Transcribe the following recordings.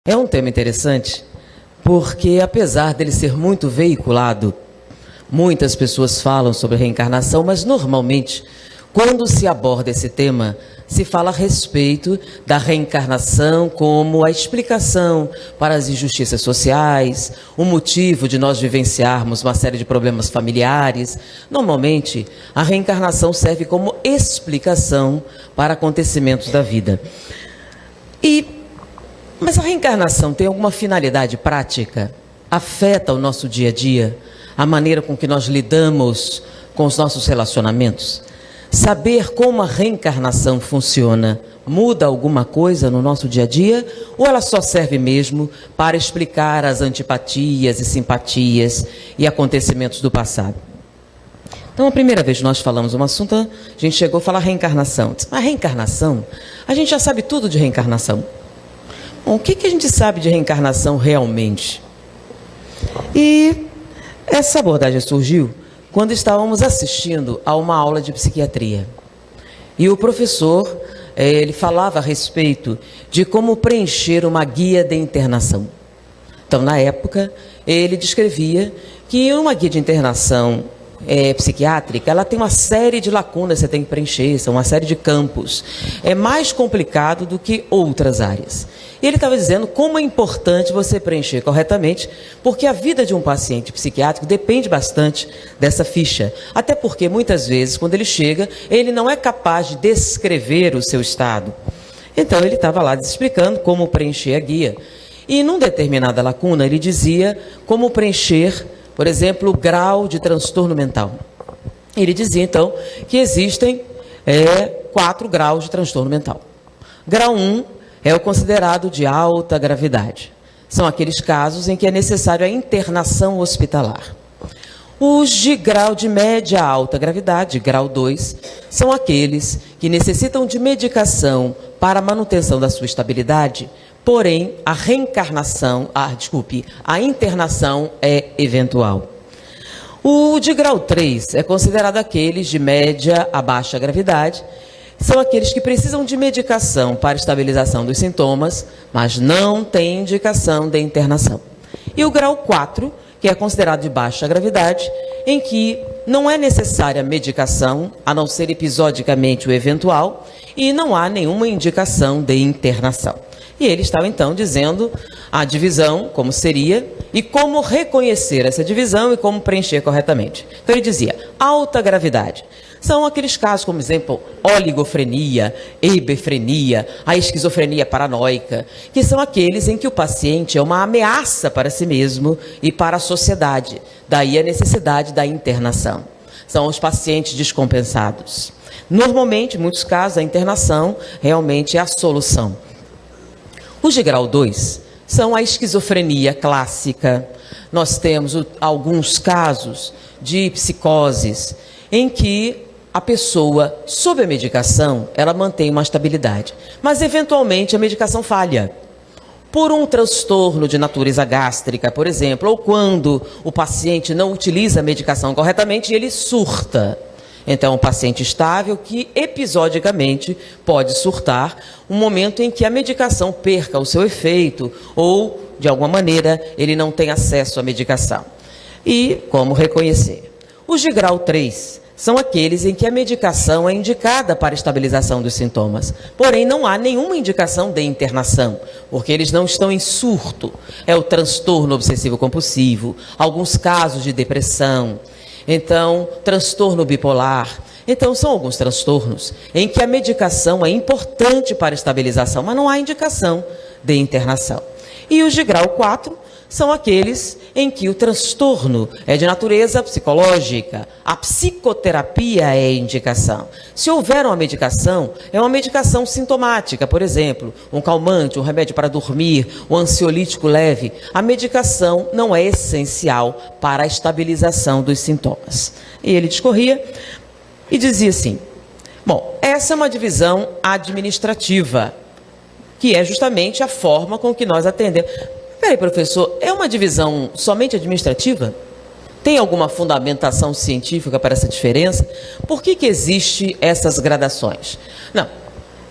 É um tema interessante porque, apesar dele ser muito veiculado, muitas pessoas falam sobre reencarnação, mas normalmente, quando se aborda esse tema, se fala a respeito da reencarnação como a explicação para as injustiças sociais, o motivo de nós vivenciarmos uma série de problemas familiares. Normalmente, a reencarnação serve como explicação para acontecimentos da vida. Mas a reencarnação tem alguma finalidade prática? Afeta o nosso dia a dia? A maneira com que nós lidamos com os nossos relacionamentos? Saber como a reencarnação funciona muda alguma coisa no nosso dia a dia? Ou ela só serve mesmo para explicar as antipatias e simpatias e acontecimentos do passado? Então, a primeira vez que nós falamos um assunto, a gente chegou a falar reencarnação. A reencarnação, a gente já sabe tudo de reencarnação. Bom, o que a gente sabe de reencarnação realmente? E essa abordagem surgiu quando estávamos assistindo a uma aula de psiquiatria. E o professor, ele falava a respeito de como preencher uma guia de internação. Então, na época, ele descrevia que uma guia de internação psiquiátrica, ela tem uma série de lacunas que você tem que preencher, são uma série de campos. É mais complicado do que outras áreas. E ele estava dizendo como é importante você preencher corretamente, porque a vida de um paciente psiquiátrico depende bastante dessa ficha. Até porque, muitas vezes, quando ele chega, ele não é capaz de descrever o seu estado. Então, ele estava lá explicando como preencher a guia. E, numa determinada lacuna, ele dizia como preencher, por exemplo, o grau de transtorno mental. Ele dizia, então, que existem 4 graus de transtorno mental. Grau 1 é o considerado de alta gravidade. São aqueles casos em que é necessário a internação hospitalar. Os de grau de média a alta gravidade, grau 2, são aqueles que necessitam de medicação para a manutenção da sua estabilidade, porém, a internação é eventual. O de grau 3 é considerado aqueles de média a baixa gravidade, são aqueles que precisam de medicação para estabilização dos sintomas, mas não têm indicação de internação. E o grau 4, que é considerado de baixa gravidade, em que não é necessária medicação, a não ser episodicamente o eventual, e não há nenhuma indicação de internação. E ele estava, então, dizendo a divisão, como seria, e como reconhecer essa divisão e como preencher corretamente. Então, ele dizia, alta gravidade. São aqueles casos, como exemplo, oligofrenia, hebefrenia, a esquizofrenia paranoica, que são aqueles em que o paciente é uma ameaça para si mesmo e para a sociedade. Daí a necessidade da internação. São os pacientes descompensados. Normalmente, em muitos casos, a internação realmente é a solução. Os de grau 2 são a esquizofrenia clássica. Nós temos alguns casos de psicoses em que a pessoa, sob a medicação, ela mantém uma estabilidade. Mas, eventualmente, a medicação falha. Por um transtorno de natureza gástrica, por exemplo, ou quando o paciente não utiliza a medicação corretamente, ele surta. Então, é um paciente estável que, episodicamente, pode surtar um momento em que a medicação perca o seu efeito ou, de alguma maneira, ele não tem acesso à medicação. E como reconhecer? Os de grau 3 são aqueles em que a medicação é indicada para a estabilização dos sintomas. Porém, não há nenhuma indicação de internação, porque eles não estão em surto. É o transtorno obsessivo-compulsivo, alguns casos de depressão, então, transtorno bipolar. Então, são alguns transtornos em que a medicação é importante para a estabilização, mas não há indicação de internação. E os de grau 4 são aqueles em que o transtorno é de natureza psicológica. A psicoterapia é a indicação. Se houver uma medicação, é uma medicação sintomática, por exemplo, um calmante, um remédio para dormir, um ansiolítico leve. A medicação não é essencial para a estabilização dos sintomas. E ele discorria e dizia assim, bom, essa é uma divisão administrativa, que é justamente a forma com que nós atendemos. Peraí, professor, é uma divisão somente administrativa? Tem alguma fundamentação científica para essa diferença? Por que existe essas gradações? Não,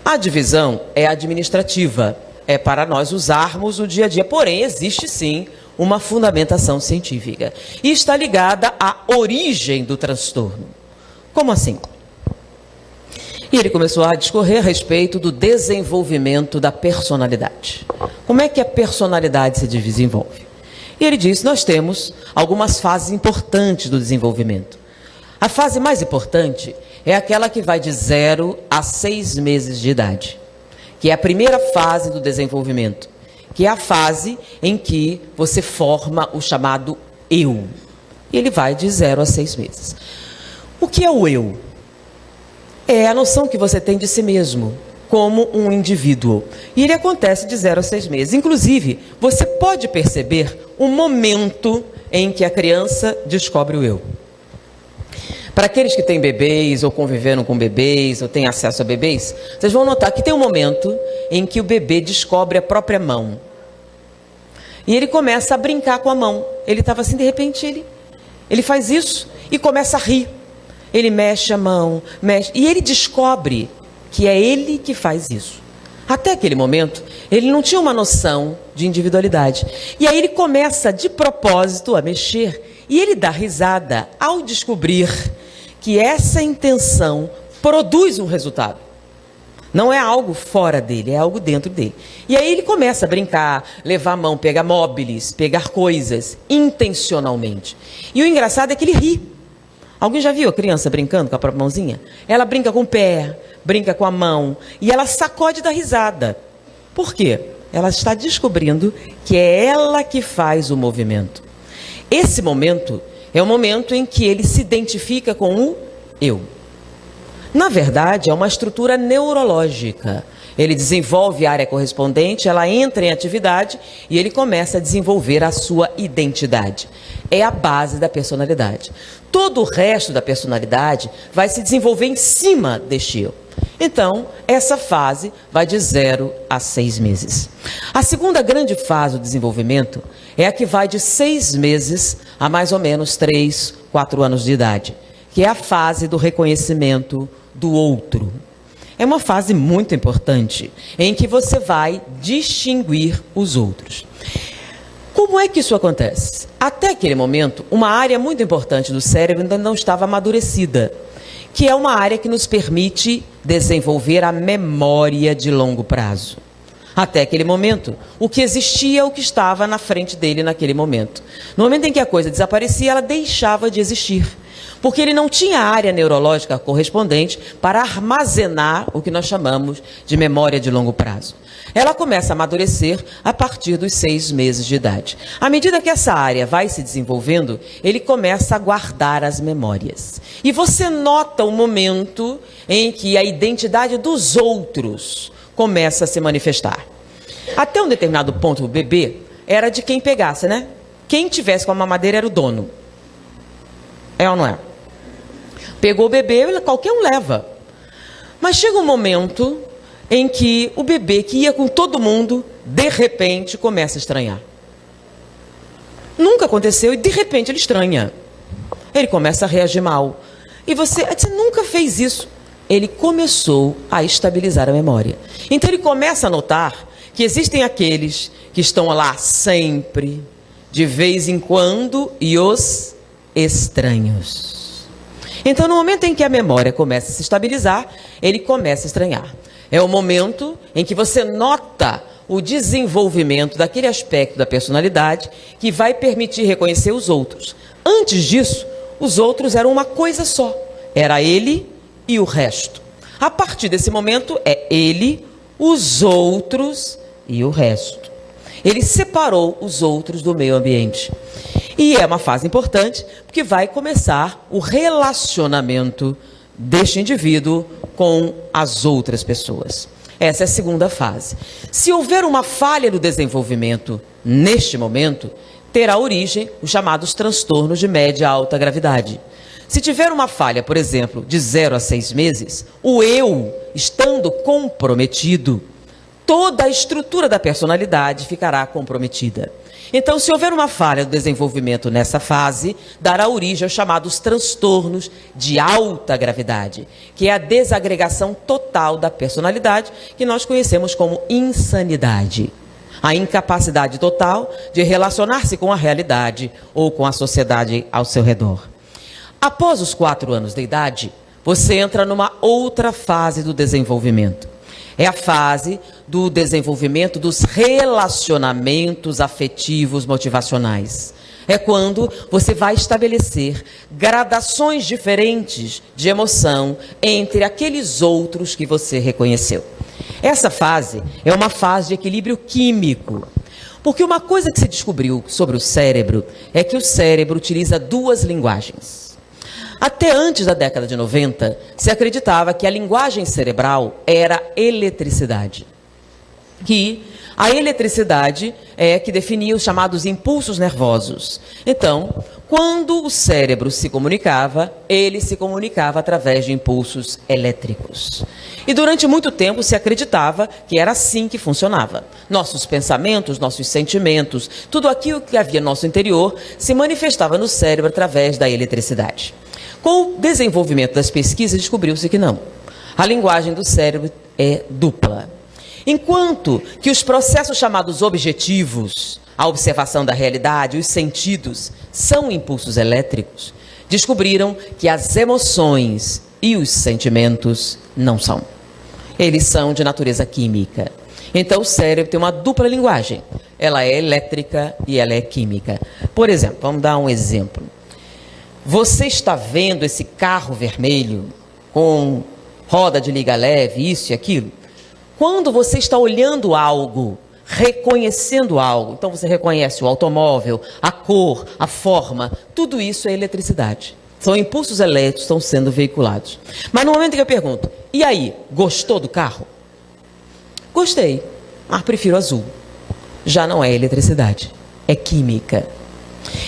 a divisão é administrativa. é para nós usarmos no dia a dia, porém existe sim uma fundamentação científica e está ligada à origem do transtorno. Como assim? E ele começou a discorrer a respeito do desenvolvimento da personalidade. Como é que a personalidade se desenvolve? E ele disse, nós temos algumas fases importantes do desenvolvimento. A fase mais importante é aquela que vai de 0 a 6 meses de idade, que é a primeira fase do desenvolvimento, que é a fase em que você forma o chamado eu. E ele vai de 0 a 6 meses. O que é o eu? É a noção que você tem de si mesmo, como um indivíduo. E ele acontece de 0 a 6 meses. Inclusive, você pode perceber o momento em que a criança descobre o eu. Para aqueles que têm bebês, ou conviveram com bebês, ou têm acesso a bebês, vocês vão notar que tem um momento em que o bebê descobre a própria mão. E ele começa a brincar com a mão. Ele estava assim, de repente, ele faz isso e começa a rir. Ele mexe a mão, mexe, e ele descobre que é ele que faz isso. Até aquele momento, ele não tinha uma noção de individualidade. E aí ele começa, de propósito, a mexer, e ele dá risada ao descobrir que essa intenção produz um resultado. Não é algo fora dele, é algo dentro dele. E aí ele começa a brincar, levar a mão, pegar móveis, pegar coisas, intencionalmente. E o engraçado é que ele ri. Alguém já viu a criança brincando com a própria mãozinha? Ela brinca com o pé, brinca com a mão, e ela sacode da risada. Por quê? Ela está descobrindo que é ela que faz o movimento. Esse momento é o momento em que ele se identifica com o eu. Na verdade, é uma estrutura neurológica. Ele desenvolve a área correspondente, ela entra em atividade e ele começa a desenvolver a sua identidade. É a base da personalidade. Todo o resto da personalidade vai se desenvolver em cima deste eu. Então, essa fase vai de 0 a 6 meses. A segunda grande fase do desenvolvimento é a que vai de 6 meses a mais ou menos 3, 4 anos de idade, que é a fase do reconhecimento do outro. É uma fase muito importante, em que você vai distinguir os outros. Como é que isso acontece? Até aquele momento, uma área muito importante do cérebro ainda não estava amadurecida, que é uma área que nos permite desenvolver a memória de longo prazo. Até aquele momento, o que existia é o que estava na frente dele naquele momento. No momento em que a coisa desaparecia, ela deixava de existir. Porque ele não tinha área neurológica correspondente para armazenar o que nós chamamos de memória de longo prazo. Ela começa a amadurecer a partir dos 6 meses de idade. À medida que essa área vai se desenvolvendo, ele começa a guardar as memórias. E você nota o momento em que a identidade dos outros começa a se manifestar. Até um determinado ponto, o bebê era de quem pegasse, né? Quem tivesse com a mamadeira era o dono. É ou não é? Pegou o bebê, qualquer um leva. Mas chega um momento em que o bebê que ia com todo mundo, de repente, começa a estranhar. Nunca aconteceu e de repente ele estranha. Ele começa a reagir mal. E você nunca fez isso. Ele começou a estabilizar a memória. Então ele começa a notar que existem aqueles que estão lá sempre, de vez em quando, e os estranhos. Então, no momento em que a memória começa a se estabilizar, ele começa a estranhar. É o momento em que você nota o desenvolvimento daquele aspecto da personalidade que vai permitir reconhecer os outros. Antes disso, os outros eram uma coisa só. Era ele e o resto. A partir desse momento, é ele, os outros e o resto. Ele separou os outros do meio ambiente. E é uma fase importante, porque vai começar o relacionamento deste indivíduo com as outras pessoas. Essa é a segunda fase. Se houver uma falha no desenvolvimento neste momento, terá origem os chamados transtornos de média a alta gravidade. Se tiver uma falha, por exemplo, de 0 a 6 meses, o eu, estando comprometido, toda a estrutura da personalidade ficará comprometida. Então, se houver uma falha do desenvolvimento nessa fase, dará origem aos chamados transtornos de alta gravidade, que é a desagregação total da personalidade, que nós conhecemos como insanidade. A incapacidade total de relacionar-se com a realidade ou com a sociedade ao seu redor. Após os 4 anos de idade, você entra numa outra fase do desenvolvimento. É a fase do desenvolvimento dos relacionamentos afetivos motivacionais. É quando você vai estabelecer gradações diferentes de emoção entre aqueles outros que você reconheceu. Essa fase é uma fase de equilíbrio químico. Porque uma coisa que se descobriu sobre o cérebro é que o cérebro utiliza 2 linguagens. Até antes da década de 90, se acreditava que a linguagem cerebral era eletricidade. Que a eletricidade é que definia os chamados impulsos nervosos. Então, quando o cérebro se comunicava, ele se comunicava através de impulsos elétricos. E durante muito tempo se acreditava que era assim que funcionava. Nossos pensamentos, nossos sentimentos, tudo aquilo que havia no nosso interior se manifestava no cérebro através da eletricidade. Com o desenvolvimento das pesquisas, descobriu-se que não. A linguagem do cérebro é dupla. Enquanto que os processos chamados objetivos, a observação da realidade, os sentidos, são impulsos elétricos, descobriram que as emoções e os sentimentos não são. Eles são de natureza química. Então o cérebro tem uma dupla linguagem. Ela é elétrica e ela é química. Por exemplo, vamos dar um exemplo. Você está vendo esse carro vermelho com roda de liga leve, isso e aquilo? Quando você está olhando algo, reconhecendo algo, então você reconhece o automóvel, a cor, a forma, tudo isso é eletricidade. São impulsos elétricos que estão sendo veiculados. Mas no momento que eu pergunto, e aí, gostou do carro? Gostei, mas prefiro azul. Já não é eletricidade, é química.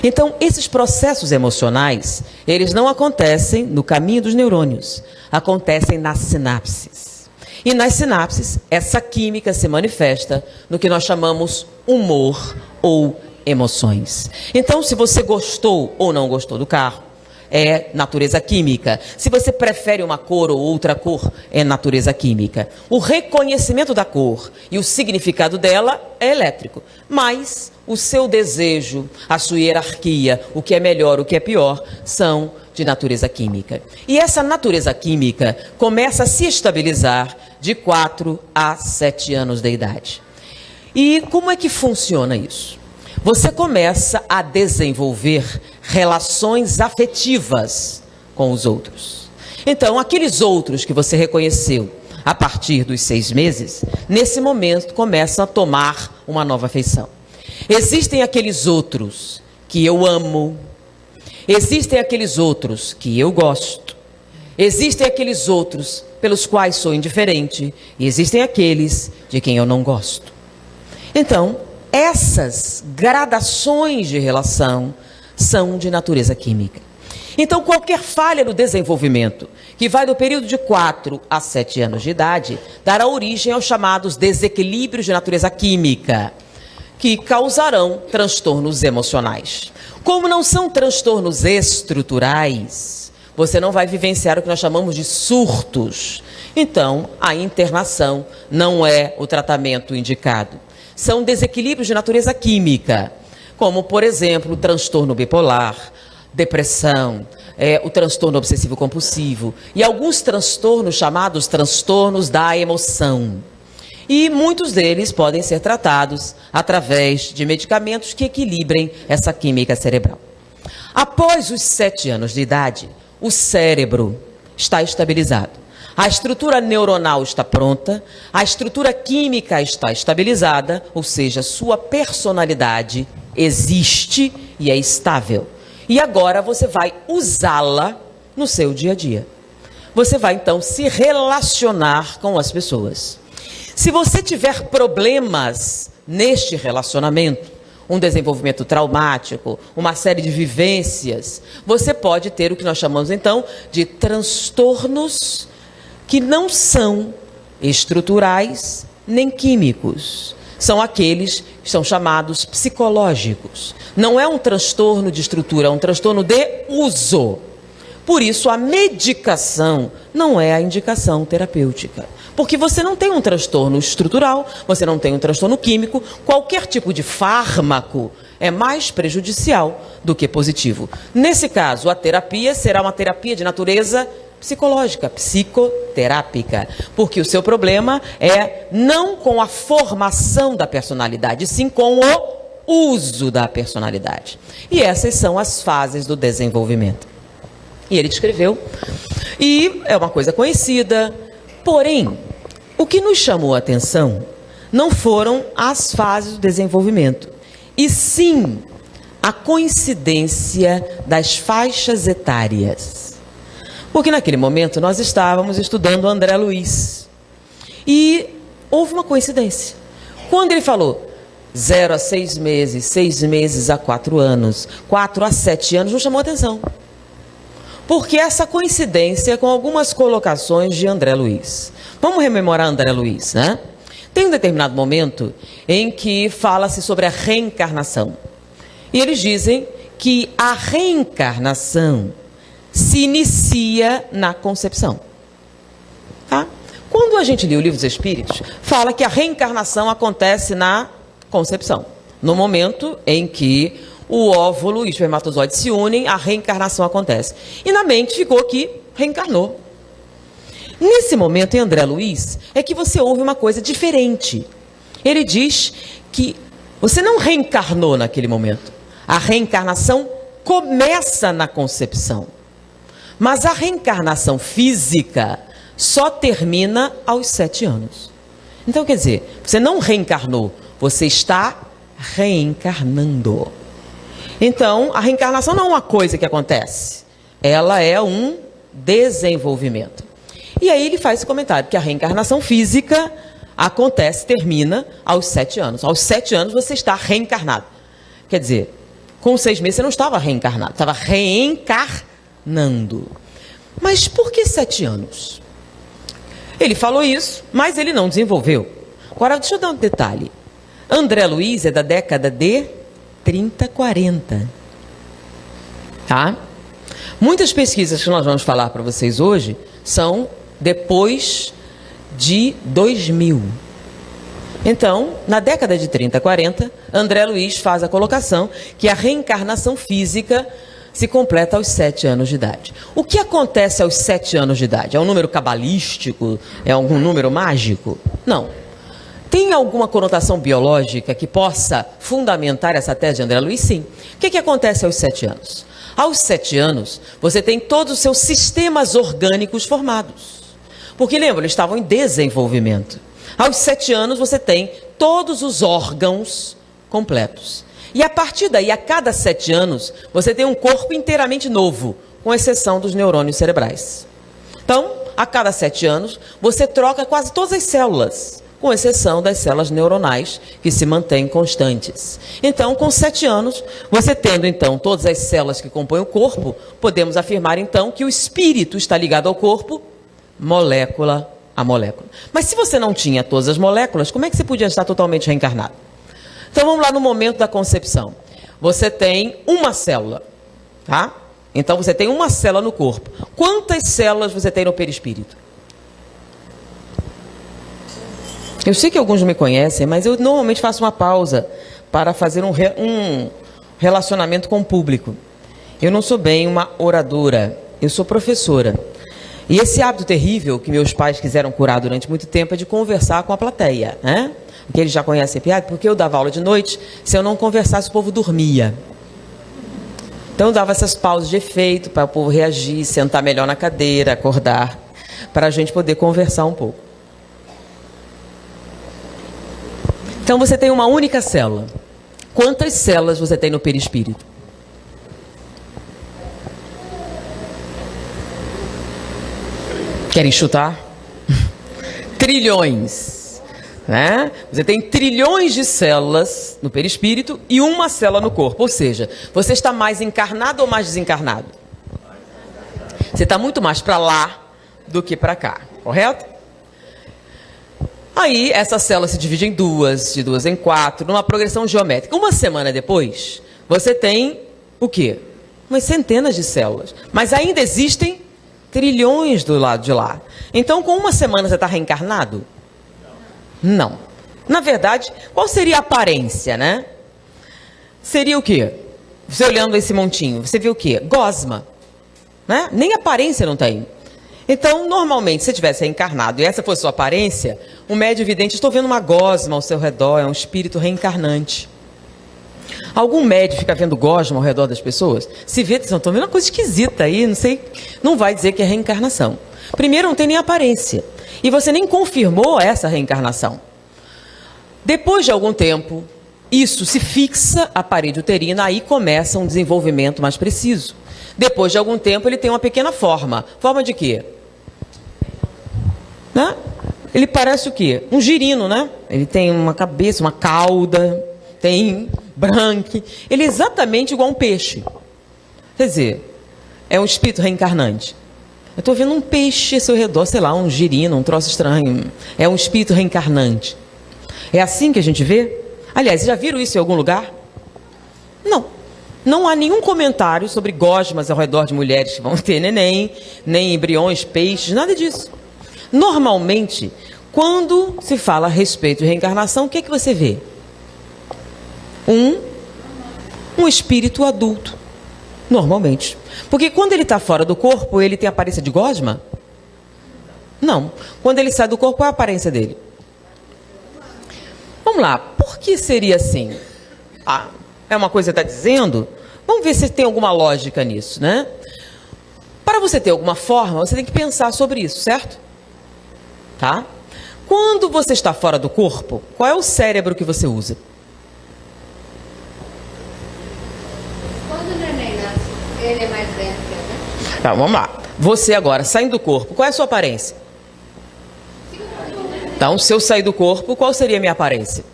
Então, esses processos emocionais, eles não acontecem no caminho dos neurônios, acontecem nas sinapses. E nas sinapses, essa química se manifesta no que nós chamamos humor ou emoções. Então, se você gostou ou não gostou do carro, é natureza química. Se você prefere uma cor ou outra cor, é natureza química. O reconhecimento da cor e o significado dela é elétrico. Mas o seu desejo, a sua hierarquia, o que é melhor, o que é pior, são de natureza química. E essa natureza química começa a se estabilizar de 4 a 7 anos de idade. E como é que funciona isso? Você começa a desenvolver relações afetivas com os outros. Então, aqueles outros que você reconheceu a partir dos 6 meses, nesse momento começam a tomar uma nova feição. Existem aqueles outros que eu amo, existem aqueles outros que eu gosto, existem aqueles outros pelos quais sou indiferente e existem aqueles de quem eu não gosto. Então, essas gradações de relação são de natureza química. Então, qualquer falha no desenvolvimento, que vai do período de 4 a 7 anos de idade, dará origem aos chamados desequilíbrios de natureza química, que causarão transtornos emocionais. Como não são transtornos estruturais, você não vai vivenciar o que nós chamamos de surtos. Então, a internação não é o tratamento indicado. São desequilíbrios de natureza química, como, por exemplo, o transtorno bipolar, depressão, o transtorno obsessivo-compulsivo e alguns transtornos chamados transtornos da emoção. E muitos deles podem ser tratados através de medicamentos que equilibrem essa química cerebral. Após os 7 anos de idade, o cérebro está estabilizado. A estrutura neuronal está pronta, a estrutura química está estabilizada, ou seja, sua personalidade existe e é estável. E agora você vai usá-la no seu dia a dia. Você vai então se relacionar com as pessoas. Se você tiver problemas neste relacionamento, um desenvolvimento traumático, uma série de vivências, você pode ter o que nós chamamos então de transtornos que não são estruturais nem químicos. São aqueles que são chamados psicológicos. Não é um transtorno de estrutura, é um transtorno de uso. Por isso, a medicação não é a indicação terapêutica. Porque você não tem um transtorno estrutural, você não tem um transtorno químico, qualquer tipo de fármaco é mais prejudicial do que positivo. Nesse caso, a terapia será uma terapia de natureza psicológica, psicoterápica, porque o seu problema é não com a formação da personalidade, sim com o uso da personalidade. E essas são as fases do desenvolvimento. E ele descreveu, e é uma coisa conhecida, porém, o que nos chamou a atenção não foram as fases do desenvolvimento, e sim a coincidência das faixas etárias. Porque naquele momento nós estávamos estudando André Luiz, e houve uma coincidência. Quando ele falou 0 a 6 meses, 6 meses a 4 anos, 4 a 7 anos, nos chamou a atenção. Porque essa coincidência com algumas colocações de André Luiz. Vamos rememorar André Luiz, né? Tem um determinado momento em que fala-se sobre a reencarnação. E eles dizem que a reencarnação se inicia na concepção. Tá? Quando a gente lê o Livro dos Espíritos, fala que a reencarnação acontece na concepção. No momento em que o óvulo e o espermatozoide se unem, a reencarnação acontece. E na mente ficou que reencarnou. Nesse momento, em André Luiz, é que você ouve uma coisa diferente. Ele diz que você não reencarnou naquele momento. A reencarnação começa na concepção. Mas a reencarnação física só termina aos 7 anos. Então, quer dizer, você não reencarnou, você está reencarnando. Então, a reencarnação não é uma coisa que acontece, ela é um desenvolvimento. E aí ele faz esse comentário, que a reencarnação física acontece, termina aos 7 anos. Aos 7 anos você está reencarnado. Quer dizer, com 6 meses você não estava reencarnado, estava reencarnando. Mas por que 7 anos? Ele falou isso, mas ele não desenvolveu. Agora, deixa eu dar um detalhe. André Luiz é da década de 30, 40. Tá? Muitas pesquisas que nós vamos falar para vocês hoje são depois de 2000. Então, na década de 30, 40, André Luiz faz a colocação que a reencarnação física se completa aos 7 anos de idade. O que acontece aos 7 anos de idade? É um número cabalístico? É algum número mágico? Não. Tem alguma conotação biológica que possa fundamentar essa tese de André Luiz? Sim. O que acontece aos 7 anos? Aos 7 anos, você tem todos os seus sistemas orgânicos formados. Porque, lembra, eles estavam em desenvolvimento. Aos 7 anos, você tem todos os órgãos completos. E a partir daí, a cada 7 anos, você tem um corpo inteiramente novo, com exceção dos neurônios cerebrais. Então, a cada 7 anos, você troca quase todas as células, com exceção das células neuronais, que se mantêm constantes. Então, com 7 anos, você tendo, então, todas as células que compõem o corpo, podemos afirmar, então, que o espírito está ligado ao corpo, molécula a molécula. Mas se você não tinha todas as moléculas, como é que você podia estar totalmente reencarnado? Então, vamos lá no momento da concepção. Você tem uma célula, tá? Então, você tem uma célula no corpo. Quantas células você tem no perispírito? Eu sei que alguns me conhecem, mas eu normalmente faço uma pausa para fazer um relacionamento com o público. Eu não sou bem uma oradora, eu sou professora. E esse hábito terrível que meus pais quiseram curar durante muito tempo é de conversar com a plateia, né? Porque eles já conhecem a piada, porque eu dava aula de noite, se eu não conversasse o povo dormia. Então eu dava essas pausas de efeito para o povo reagir, sentar melhor na cadeira, acordar, para a gente poder conversar um pouco. Então você tem uma única célula. Quantas células você tem no perispírito? Querem chutar? Trilhões. Né? Você tem trilhões de células no perispírito e uma célula no corpo. Ou seja, você está mais encarnado ou mais desencarnado? Você está muito mais para lá do que para cá, correto? Aí, essa célula se divide em duas, de duas em quatro, numa progressão geométrica. Uma semana depois, você tem o quê? Umas centenas de células. Mas ainda existem trilhões do lado de lá. Então, com uma semana você está reencarnado? Não. Na verdade, qual seria a aparência, né? Seria o quê? Você olhando esse montinho, você vê o quê? Gosma. Né? Nem aparência não tem. Então, normalmente, se você tivesse reencarnado e essa fosse sua aparência, um médium vidente, estou vendo uma gosma ao seu redor, é um espírito reencarnante. Algum médium fica vendo gosma ao redor das pessoas? Se vê, estão vendo uma coisa esquisita aí, não sei, não vai dizer que é reencarnação. Primeiro, não tem nem aparência. E você nem confirmou essa reencarnação. Depois de algum tempo, isso se fixa à parede uterina, aí começa um desenvolvimento mais preciso. Depois de algum tempo, ele tem uma pequena forma. Forma de quê? Né? Ele parece o quê? Um girino, né? Ele tem uma cabeça, uma cauda, tem branco. Ele é exatamente igual a um peixe. Quer dizer, é um espírito reencarnante. Eu estou vendo um peixe ao seu redor, sei lá, um girino, um troço estranho. É um espírito reencarnante. É assim que a gente vê? Aliás, já viram isso em algum lugar? Não. Não há nenhum comentário sobre gosmas ao redor de mulheres que vão ter neném, nem embriões, peixes, nada disso. Normalmente, quando se fala a respeito de reencarnação, o que é que você vê? Um espírito adulto, normalmente. Porque quando ele está fora do corpo, ele tem a aparência de gosma? Não. Quando ele sai do corpo, qual é a aparência dele? Vamos lá, por que seria assim? É uma coisa que está dizendo? Vamos ver se tem alguma lógica nisso, né? Para você ter alguma forma, você tem que pensar sobre isso, certo? Tá? Quando você está fora do corpo, qual é o cérebro que você usa? Quando o neném nasce, ele é mais velho, né? Tá, vamos lá. Você agora, saindo do corpo, qual é a sua aparência? Então, se eu sair do corpo, qual seria a minha aparência?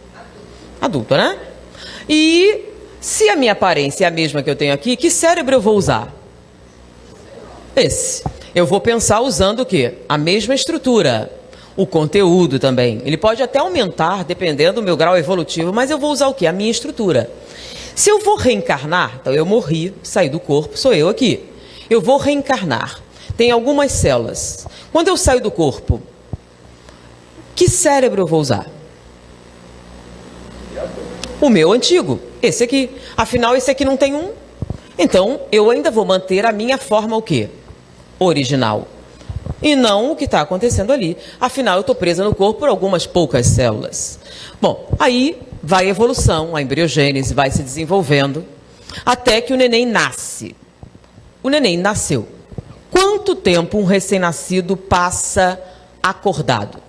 Adulta, né? E se a minha aparência é a mesma que eu tenho aqui, que cérebro eu vou usar? Esse. Eu vou pensar usando o quê? A mesma estrutura. O conteúdo também. Ele pode até aumentar, dependendo do meu grau evolutivo, mas eu vou usar o quê? A minha estrutura. Se eu vou reencarnar, então eu morri, saí do corpo, sou eu aqui. Eu vou reencarnar. Tem algumas células. Quando eu saio do corpo, que cérebro eu vou usar? O meu antigo, esse aqui. Afinal, esse aqui não tem um. Então, eu ainda vou manter a minha forma o quê? Original. E não o que está acontecendo ali. Afinal, eu estou presa no corpo por algumas poucas células. Bom, aí vai a evolução, a embriogênese vai se desenvolvendo, até que o neném nasce. O neném nasceu. Quanto tempo um recém-nascido passa acordado?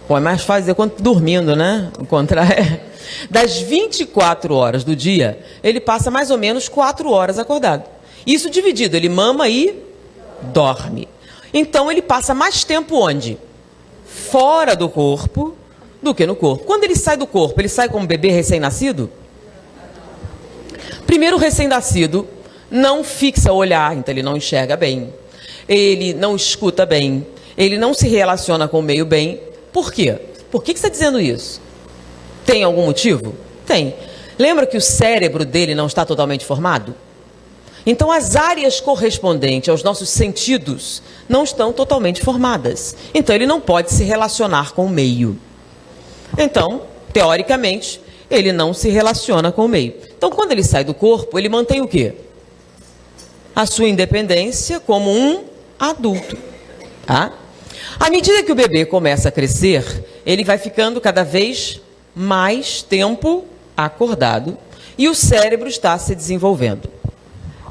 Pô, é mais fácil dizer quanto dormindo, né? Das 24 horas do dia, ele passa mais ou menos 4 horas acordado. Isso dividido, ele mama e dorme. Então, ele passa mais tempo onde? Fora do corpo do que no corpo. Quando ele sai do corpo, ele sai como bebê recém-nascido? Primeiro, o recém-nascido não fixa o olhar, então ele não enxerga bem. Ele não escuta bem. Ele não se relaciona com o meio bem. Por quê? Por que você está dizendo isso? Tem algum motivo? Tem. Lembra que o cérebro dele não está totalmente formado? Então, as áreas correspondentes aos nossos sentidos não estão totalmente formadas. Então, ele não pode se relacionar com o meio. Então, teoricamente, ele não se relaciona com o meio. Então, quando ele sai do corpo, ele mantém o quê? A sua independência como um adulto. Tá? À medida que o bebê começa a crescer, ele vai ficando cada vez mais tempo acordado e o cérebro está se desenvolvendo.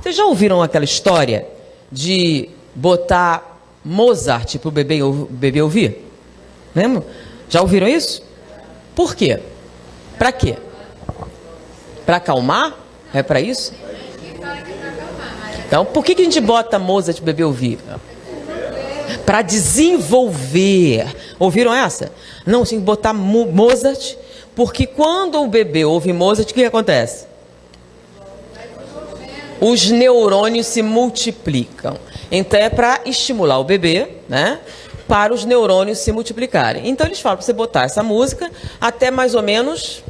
Vocês já ouviram aquela história de botar Mozart para o bebê ouvir? Lembra? Já ouviram isso? Por quê? Para quê? Para acalmar? É para isso? Então, por que a gente bota Mozart para o bebê ouvir? Para desenvolver. Ouviram essa? Não, tem que botar Mozart, porque quando o bebê ouve Mozart, o que acontece? Os neurônios se multiplicam. Então é para estimular o bebê, né? para os neurônios se multiplicarem. Então eles falam para você botar essa música até mais ou menos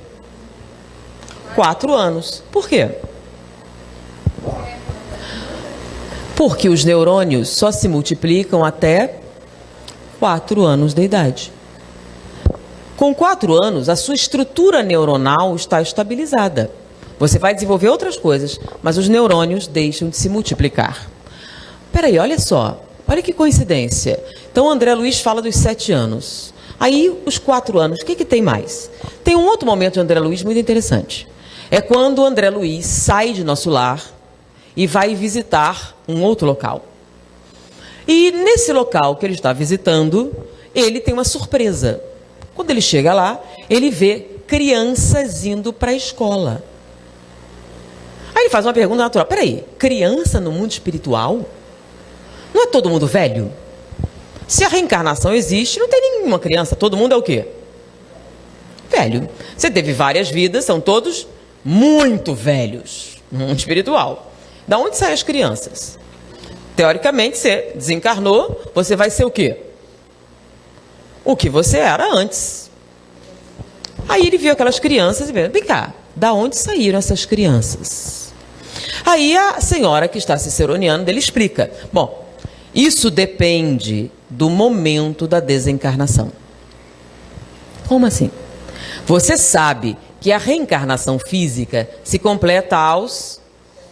4 anos. Por quê? Porque os neurônios só se multiplicam até 4 anos de idade. Com 4 anos, a sua estrutura neuronal está estabilizada. Você vai desenvolver outras coisas, mas os neurônios deixam de se multiplicar. Peraí, olha só. Olha que coincidência. Então, o André Luiz fala dos 7 anos. Aí, os 4 anos, o que tem mais? Tem um outro momento de André Luiz muito interessante. É quando o André Luiz sai de nosso lar e vai visitar um outro local. E nesse local que ele está visitando, ele tem uma surpresa. Quando ele chega lá, ele vê crianças indo para a escola. Aí ele faz uma pergunta natural. Peraí, criança no mundo espiritual? Não é todo mundo velho? Se a reencarnação existe, não tem nenhuma criança. Todo mundo é o quê? Velho. Você teve várias vidas, são todos muito velhos no mundo espiritual. Da onde saem as crianças? Teoricamente, você desencarnou, você vai ser o quê? O que você era antes. Aí ele viu aquelas crianças e vem cá, da onde saíram essas crianças? Aí a senhora que está ciceroneando dele explica. Bom, isso depende do momento da desencarnação. Como assim? Você sabe que a reencarnação física se completa aos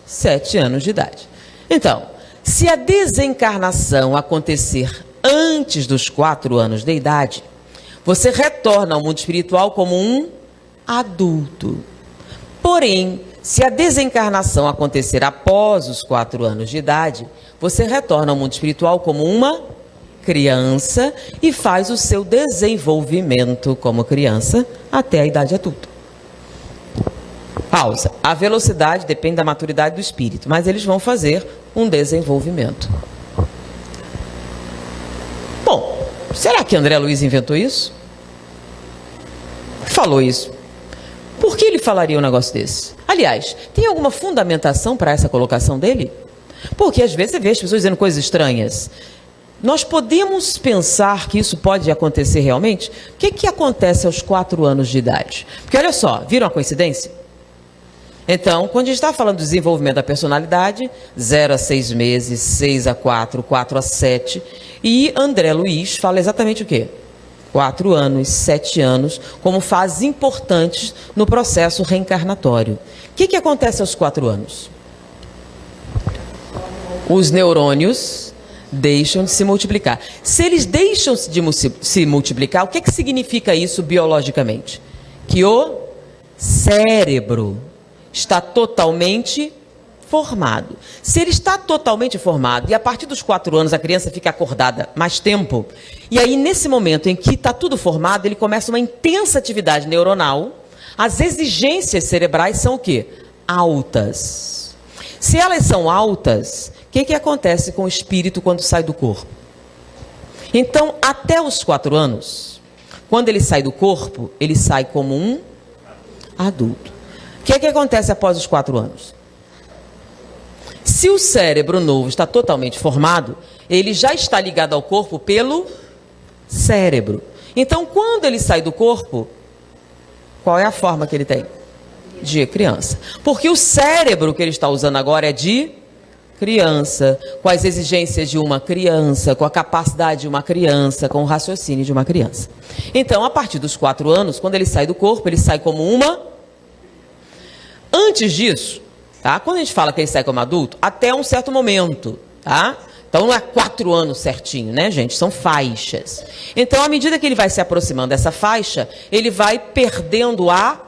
7 anos de idade. Então, se a desencarnação acontecer antes dos 4 anos de idade, você retorna ao mundo espiritual como um adulto. Porém, se a desencarnação acontecer após os 4 anos de idade, você retorna ao mundo espiritual como uma criança e faz o seu desenvolvimento como criança até a idade adulta. Pausa. A velocidade depende da maturidade do espírito, mas eles vão fazer um desenvolvimento. Bom, será que André Luiz inventou isso? Falou isso. Por que ele falaria um negócio desse? Aliás, tem alguma fundamentação para essa colocação dele? Porque às vezes você vê as pessoas dizendo coisas estranhas. Nós podemos pensar que isso pode acontecer realmente? O que acontece aos 4 anos de idade? Porque olha só, viram a coincidência? Então, quando a gente está falando do desenvolvimento da personalidade, 0 a 6 meses, 6 a 4, 4 a 7, e André Luiz fala exatamente o quê? 4 anos, 7 anos, como fases importantes no processo reencarnatório. O que acontece aos 4 anos? Os neurônios deixam de se multiplicar. Se eles deixam de se multiplicar, o que significa isso biologicamente? Que o cérebro está totalmente formado. Se ele está totalmente formado e a partir dos 4 anos a criança fica acordada mais tempo, e aí nesse momento em que está tudo formado, ele começa uma intensa atividade neuronal, as exigências cerebrais são o quê? Altas. Se elas são altas, o que acontece com o espírito quando sai do corpo? Então, até os 4 anos, quando ele sai do corpo, ele sai como um adulto. O que acontece após os 4 anos? Se o cérebro novo está totalmente formado, ele já está ligado ao corpo pelo cérebro. Então, quando ele sai do corpo, qual é a forma que ele tem? De criança. Porque o cérebro que ele está usando agora é de criança, com as exigências de uma criança, com a capacidade de uma criança, com o raciocínio de uma criança. Então, a partir dos 4 anos, quando ele sai do corpo, ele sai como uma... Antes disso, tá? Quando a gente fala que ele sai como adulto, até um certo momento, tá? Então não é 4 anos certinho, né, gente? São faixas. Então, à medida que ele vai se aproximando dessa faixa, ele vai perdendo a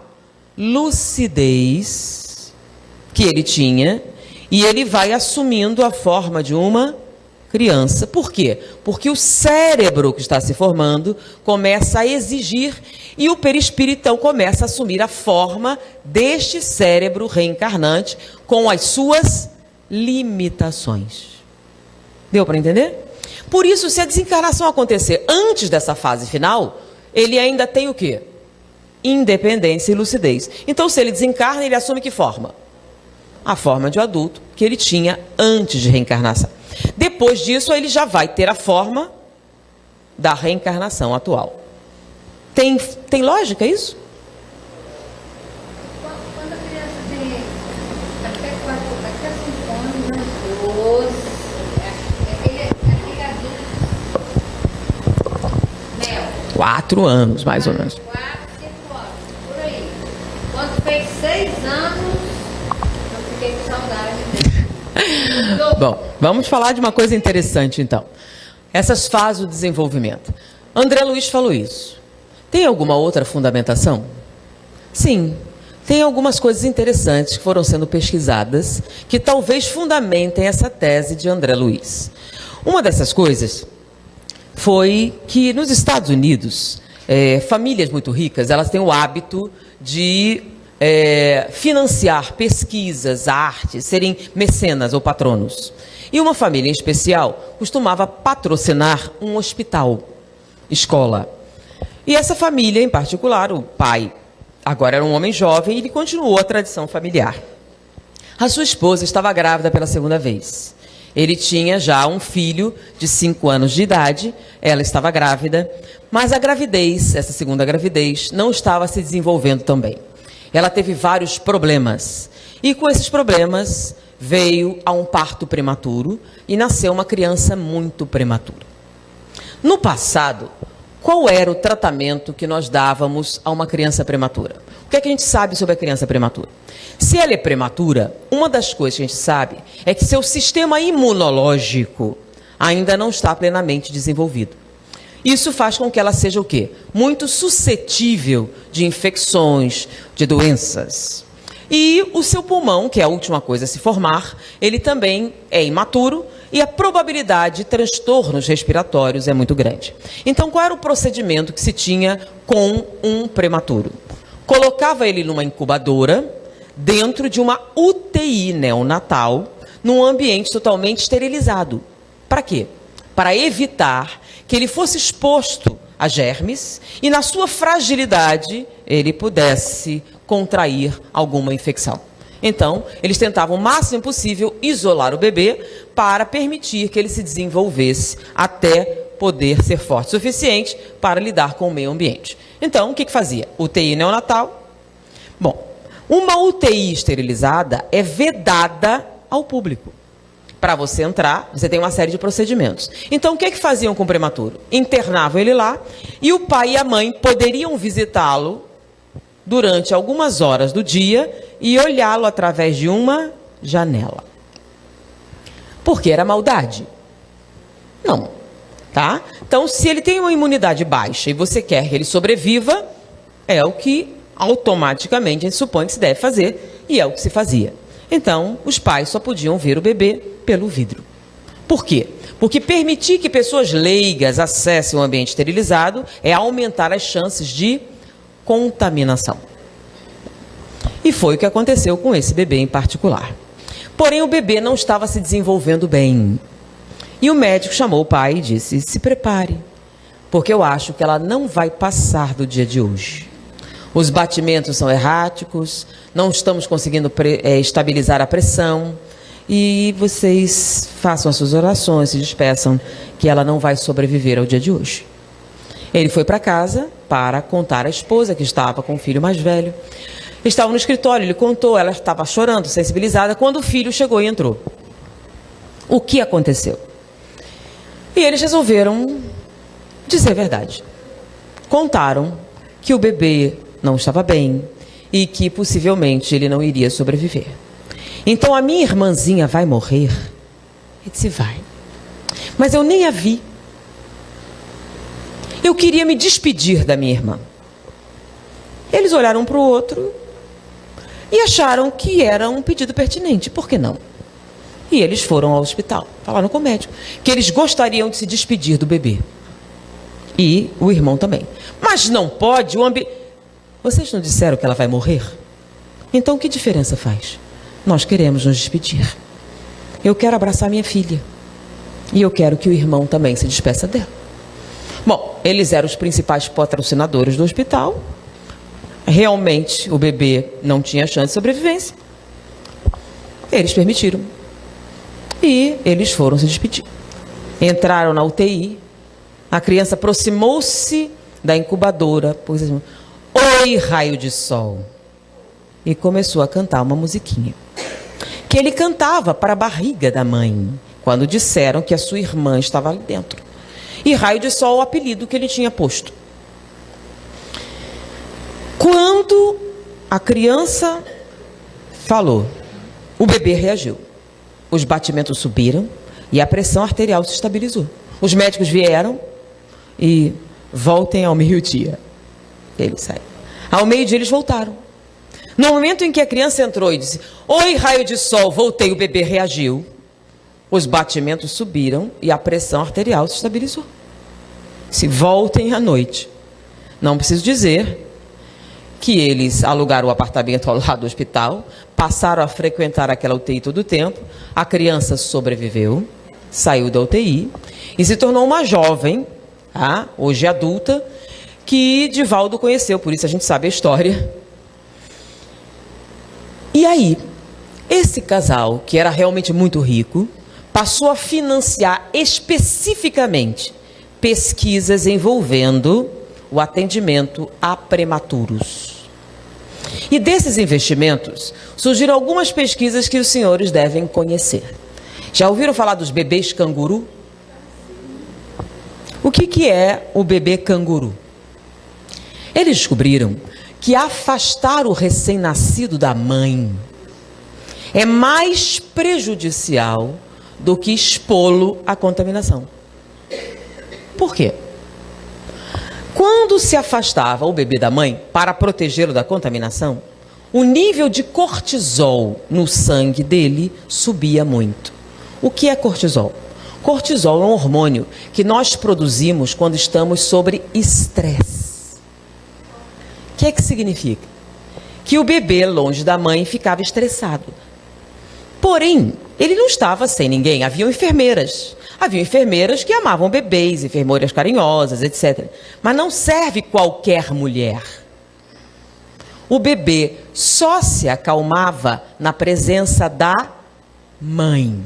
lucidez que ele tinha e ele vai assumindo a forma de uma criança. Por quê? Porque o cérebro que está se formando começa a exigir e o perispírito então começa a assumir a forma deste cérebro reencarnante com as suas limitações. Deu para entender? Por isso, se a desencarnação acontecer antes dessa fase final, ele ainda tem o quê? Independência e lucidez. Então, se ele desencarna, ele assume que forma? A forma de um adulto que ele tinha antes de reencarnação. Depois disso, ele já vai ter a forma da reencarnação atual. Tem lógica isso? Quando a criança tem até 5 anos, 12, aquele adulto, Mel. 4 anos, mais ou menos. 4, 5 anos, por aí. Quando fez 6 anos, eu fiquei com saudade dele. Bom, vamos falar de uma coisa interessante, então. Essas fases do desenvolvimento. André Luiz falou isso. Tem alguma outra fundamentação? Sim, tem algumas coisas interessantes que foram sendo pesquisadas que talvez fundamentem essa tese de André Luiz. Uma dessas coisas foi que nos Estados Unidos, famílias muito ricas, elas têm o hábito de financiar pesquisas, artes, serem mecenas ou patronos. E uma família em especial costumava patrocinar um hospital, escola. E essa família em particular, o pai agora era um homem jovem e ele continuou a tradição familiar. A sua esposa estava grávida pela segunda vez. Ele tinha já um filho de 5 anos de idade, ela estava grávida, mas a gravidez, essa segunda gravidez, não estava se desenvolvendo tão bem. Ela teve vários problemas e com esses problemas veio a um parto prematuro e nasceu uma criança muito prematura. No passado, qual era o tratamento que nós dávamos a uma criança prematura? O que é que a gente sabe sobre a criança prematura? Se ela é prematura, uma das coisas que a gente sabe é que seu sistema imunológico ainda não está plenamente desenvolvido. Isso faz com que ela seja o quê? Muito suscetível de infecções, de doenças. E o seu pulmão, que é a última coisa a se formar, ele também é imaturo e a probabilidade de transtornos respiratórios é muito grande. Então, qual era o procedimento que se tinha com um prematuro? Colocava ele numa incubadora, dentro de uma UTI neonatal, num ambiente totalmente esterilizado. Para quê? Para evitar que ele fosse exposto a germes e, na sua fragilidade, ele pudesse contrair alguma infecção. Então, eles tentavam o máximo possível isolar o bebê para permitir que ele se desenvolvesse até poder ser forte o suficiente para lidar com o meio ambiente. Então, o que fazia? UTI neonatal. Bom, uma UTI esterilizada é vedada ao público. Para você entrar, você tem uma série de procedimentos. Então, o que faziam com o prematuro? Internavam ele lá e o pai e a mãe poderiam visitá-lo durante algumas horas do dia e olhá-lo através de uma janela. Por que era maldade? Não. Tá? Então, se ele tem uma imunidade baixa e você quer que ele sobreviva, é o que automaticamente a gente supõe que se deve fazer e é o que se fazia. Então, os pais só podiam ver o bebê pelo vidro. Por quê? Porque permitir que pessoas leigas acessem o ambiente esterilizado é aumentar as chances de contaminação. E foi o que aconteceu com esse bebê em particular. Porém, o bebê não estava se desenvolvendo bem. E o médico chamou o pai e disse: se prepare, porque eu acho que ela não vai passar do dia de hoje. Os batimentos são erráticos, não estamos conseguindo estabilizar a pressão, e vocês façam as suas orações, se despeçam que ela não vai sobreviver ao dia de hoje. Ele foi para casa para contar à esposa, que estava com o filho mais velho. Estava no escritório, ele contou, ela estava chorando, sensibilizada, quando o filho chegou e entrou. O que aconteceu? E eles resolveram dizer a verdade. Contaram que o bebê não estava bem e que possivelmente ele não iria sobreviver. Então a minha irmãzinha vai morrer? Ele disse: vai. Mas eu nem a vi. Eu queria me despedir da minha irmã. Eles olharam para o outro e acharam que era um pedido pertinente. Por que não? E eles foram ao hospital, falaram com o médico, que eles gostariam de se despedir do bebê. E o irmão também. Mas não pode, o ambiente... Vocês não disseram que ela vai morrer? Então que diferença faz? Nós queremos nos despedir. Eu quero abraçar minha filha. E eu quero que o irmão também se despeça dela. Bom, eles eram os principais patrocinadores do hospital. Realmente o bebê não tinha chance de sobrevivência. Eles permitiram. E eles foram se despedir. Entraram na UTI A criança aproximou-se da incubadora, pôs as mãos, oi, raio de sol, e começou a cantar uma musiquinha, que ele cantava para a barriga da mãe, quando disseram que a sua irmã estava ali dentro. E raio de sol, o apelido que ele tinha posto. Quando a criança falou, o bebê reagiu. Os batimentos subiram e a pressão arterial se estabilizou. Os médicos vieram e voltem ao meio-dia. Ele saiu. Ao meio-dia eles voltaram. No momento em que a criança entrou e disse, oi, raio de sol, voltei, o bebê reagiu. Os batimentos subiram e a pressão arterial se estabilizou. Se voltem à noite. Não preciso dizer que eles alugaram o apartamento ao lado do hospital, passaram a frequentar aquela UTI todo o tempo, a criança sobreviveu, saiu da UTI e se tornou uma jovem, hoje adulta, que Divaldo conheceu, por isso a gente sabe a história. E aí, esse casal, que era realmente muito rico, passou a financiar especificamente pesquisas envolvendo o atendimento a prematuros. E desses investimentos, surgiram algumas pesquisas que os senhores devem conhecer. Já ouviram falar dos bebês canguru? O que é o bebê canguru? Eles descobriram que afastar o recém-nascido da mãe é mais prejudicial do que expô-lo à contaminação. Por quê? Quando se afastava o bebê da mãe para protegê-lo da contaminação, o nível de cortisol no sangue dele subia muito. O que é cortisol? Cortisol é um hormônio que nós produzimos quando estamos sob estresse. O que é que significa? Que o bebê, longe da mãe, ficava estressado. Porém, ele não estava sem ninguém. Haviam enfermeiras que amavam bebês, enfermeiras carinhosas, etc. Mas não serve qualquer mulher. O bebê só se acalmava na presença da mãe.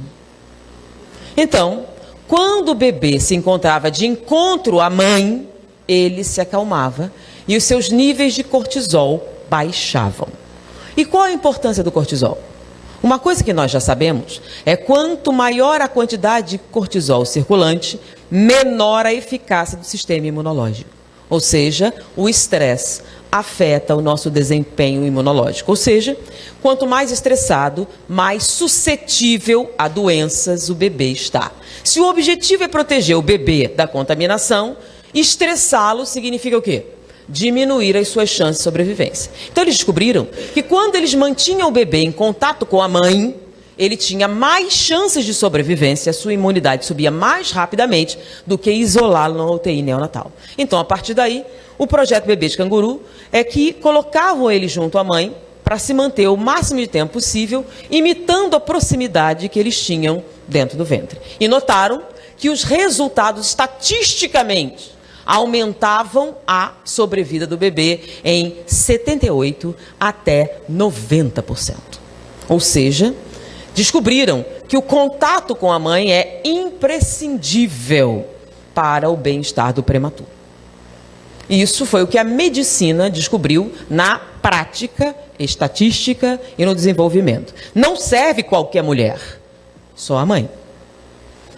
Então, quando o bebê se encontrava de encontro à mãe, ele se acalmava e os seus níveis de cortisol baixavam. E qual a importância do cortisol? Uma coisa que nós já sabemos é quanto maior a quantidade de cortisol circulante, menor a eficácia do sistema imunológico. Ou seja, o estresse afeta o nosso desempenho imunológico. Ou seja, quanto mais estressado, mais suscetível a doenças o bebê está. Se o objetivo é proteger o bebê da contaminação, estressá-lo significa o quê? Diminuir as suas chances de sobrevivência. Então eles descobriram que quando eles mantinham o bebê em contato com a mãe, ele tinha mais chances de sobrevivência, a sua imunidade subia mais rapidamente do que isolá-lo na UTI neonatal. Então, a partir daí, o projeto Bebês Canguru é que colocavam ele junto à mãe para se manter o máximo de tempo possível, imitando a proximidade que eles tinham dentro do ventre. E notaram que os resultados estatisticamente aumentavam a sobrevida do bebê em 78% até 90%. Ou seja, descobriram que o contato com a mãe é imprescindível para o bem-estar do prematuro. Isso foi o que a medicina descobriu na prática, estatística e no desenvolvimento. Não serve qualquer mulher, só a mãe.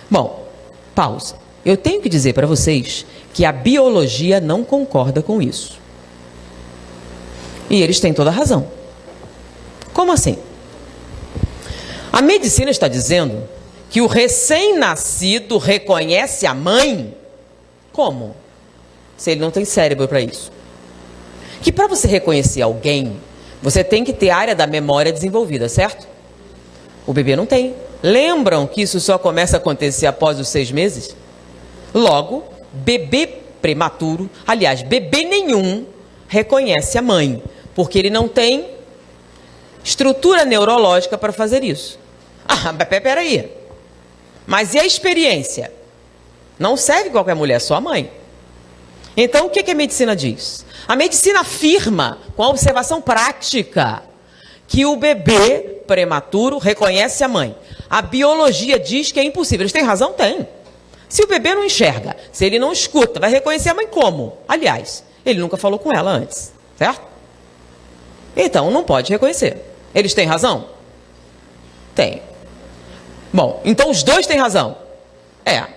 Bom, pausa. Eu tenho que dizer para vocês que a biologia não concorda com isso. E eles têm toda a razão. Como assim? A medicina está dizendo que o recém-nascido reconhece a mãe? Como? Se ele não tem cérebro para isso. Que para você reconhecer alguém, você tem que ter a área da memória desenvolvida, certo? O bebê não tem. Lembram que isso só começa a acontecer após os 6 meses? Logo, bebê prematuro, aliás, bebê nenhum, reconhece a mãe, porque ele não tem estrutura neurológica para fazer isso. Peraí. Mas e a experiência? Não serve qualquer mulher, só a mãe. Então, o que a medicina diz? A medicina afirma, com a observação prática, que o bebê prematuro reconhece a mãe. A biologia diz que é impossível. Eles têm razão? Tem. Se o bebê não enxerga, se ele não escuta, vai reconhecer a mãe como? Aliás, ele nunca falou com ela antes, certo? Então, não pode reconhecer. Eles têm razão? Tem. Bom, então os dois têm razão?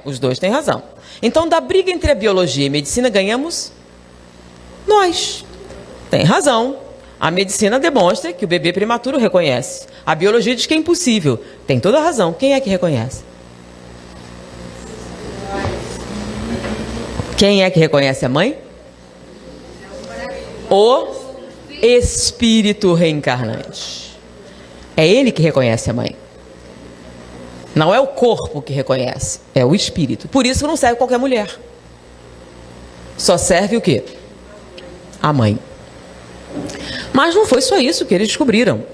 Os dois têm razão. Então, da briga entre a biologia e a medicina, ganhamos nós. Tem razão. A medicina demonstra que o bebê prematuro reconhece. A biologia diz que é impossível. Tem toda a razão. Quem é que reconhece? Quem é que reconhece a mãe? O espírito reencarnante. É ele que reconhece a mãe. Não é o corpo que reconhece, é o espírito. Por isso não serve qualquer mulher. Só serve o quê? A mãe. Mas não foi só isso que eles descobriram.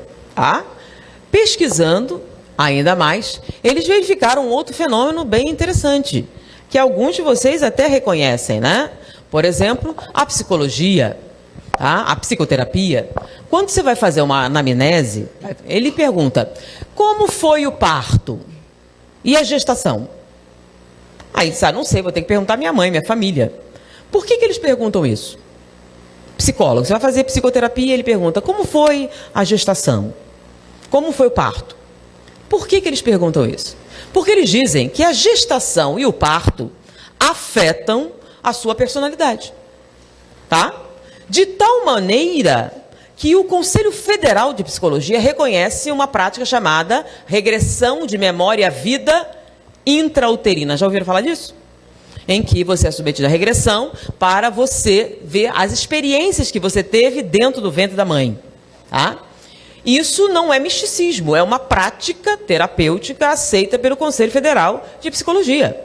Pesquisando ainda mais, eles verificaram um outro fenômeno bem interessante, que alguns de vocês até reconhecem, né? Por exemplo, a psicologia, a psicoterapia. Quando você vai fazer uma anamnese, ele pergunta: como foi o parto? E a gestação? Aí, não sei, vou ter que perguntar à minha mãe, minha família. Por que eles perguntam isso? Psicólogo, você vai fazer psicoterapia, ele pergunta: como foi a gestação? Como foi o parto? Por que eles perguntam isso? Porque eles dizem que a gestação e o parto afetam a sua personalidade. De tal maneira que o Conselho Federal de Psicologia reconhece uma prática chamada regressão de memória à vida intrauterina. Já ouviram falar disso? Em que você é submetido à regressão para você ver as experiências que você teve dentro do ventre da mãe. Isso não é misticismo, é uma prática terapêutica aceita pelo Conselho Federal de Psicologia.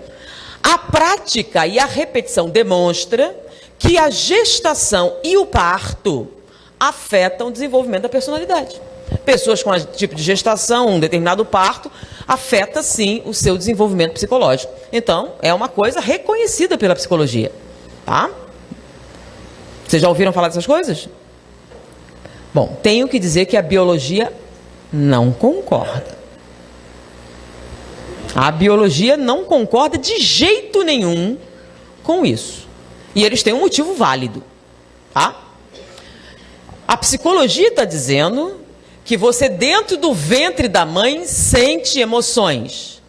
A prática e a repetição demonstra que a gestação e o parto afetam o desenvolvimento da personalidade. Pessoas com esse tipo de gestação, um determinado parto, afeta sim o seu desenvolvimento psicológico. Então, é uma coisa reconhecida pela psicologia. Vocês já ouviram falar dessas coisas? Bom, tenho que dizer que a biologia não concorda. A biologia não concorda de jeito nenhum com isso. E eles têm um motivo válido. A psicologia está dizendo que você dentro do ventre da mãe sente emoções.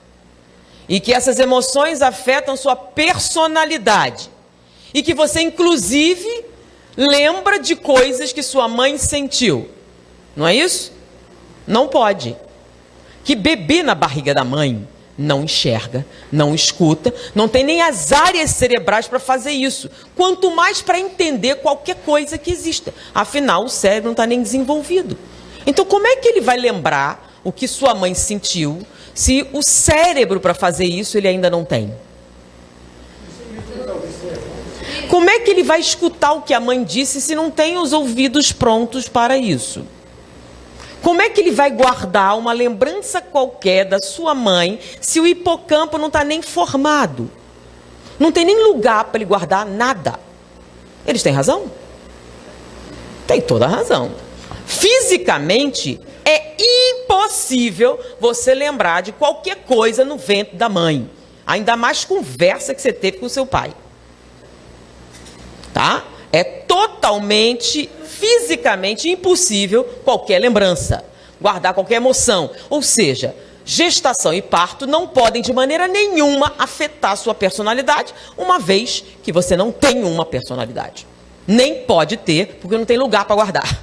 E que essas emoções afetam sua personalidade. E que você, inclusive, lembra de coisas que sua mãe sentiu. Não é isso? Não pode. Que bebê na barriga da mãe não enxerga, não escuta, não tem nem as áreas cerebrais para fazer isso. Quanto mais para entender qualquer coisa que exista. Afinal, o cérebro não está nem desenvolvido. Então, como é que ele vai lembrar o que sua mãe sentiu se o cérebro para fazer isso ele ainda não tem? Como é que ele vai escutar o que a mãe disse se não tem os ouvidos prontos para isso? Como é que ele vai guardar uma lembrança qualquer da sua mãe se o hipocampo não está nem formado? Não tem nem lugar para ele guardar nada. Eles têm razão? Tem toda a razão. Fisicamente, é impossível você lembrar de qualquer coisa no ventre da mãe. Ainda mais conversa que você teve com o seu pai. É totalmente, fisicamente impossível qualquer lembrança, guardar qualquer emoção. Ou seja, gestação e parto não podem de maneira nenhuma afetar sua personalidade, uma vez que você não tem uma personalidade. Nem pode ter, porque não tem lugar para guardar.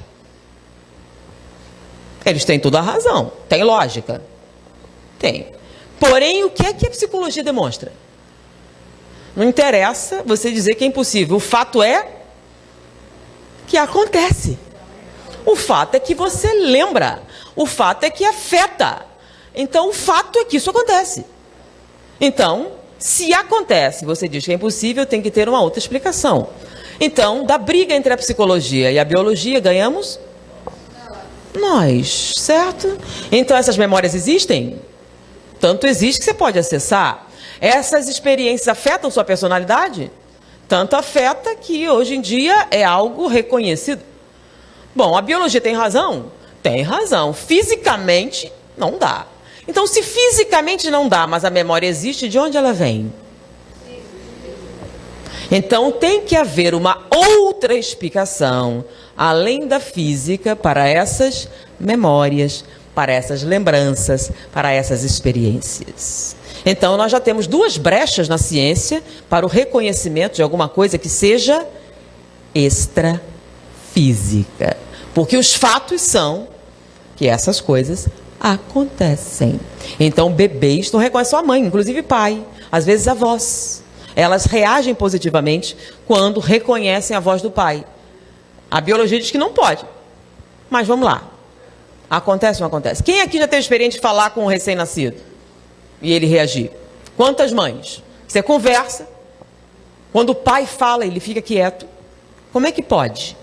Eles têm toda a razão. Tem lógica? Tem. Porém, o que é que a psicologia demonstra? Não interessa você dizer que é impossível. O fato é que acontece. O fato é que você lembra. O fato é que afeta. Então, o fato é que isso acontece. Então, se acontece, você diz que é impossível, tem que ter uma outra explicação. Então, da briga entre a psicologia e a biologia, ganhamos nós, certo? Então, essas memórias existem? Tanto existe que você pode acessar. Essas experiências afetam sua personalidade? Tanto afeta que hoje em dia é algo reconhecido. Bom, a biologia tem razão? Tem razão. Fisicamente, não dá. Então, se fisicamente não dá, mas a memória existe, de onde ela vem? Então tem que haver uma outra explicação, além da física, para essas memórias, para essas lembranças, para essas experiências. Então nós já temos duas brechas na ciência para o reconhecimento de alguma coisa que seja extrafísica. Porque os fatos são que essas coisas acontecem. Então bebês não reconhecem sua mãe, inclusive pai, às vezes avós. Elas reagem positivamente quando reconhecem a voz do pai. A biologia diz que não pode. Mas vamos lá. Acontece ou não acontece? Quem aqui já teve experiência de falar com um recém-nascido e ele reagir? Quantas mães? Você conversa, quando o pai fala, ele fica quieto. Como é que pode?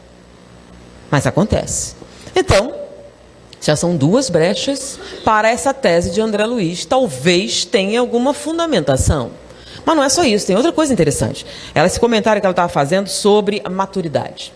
Mas acontece. Então, já são duas brechas para essa tese de André Luiz. Talvez tenha alguma fundamentação. Mas não é só isso, tem outra coisa interessante. Esse comentário que ela estava fazendo sobre a maturidade.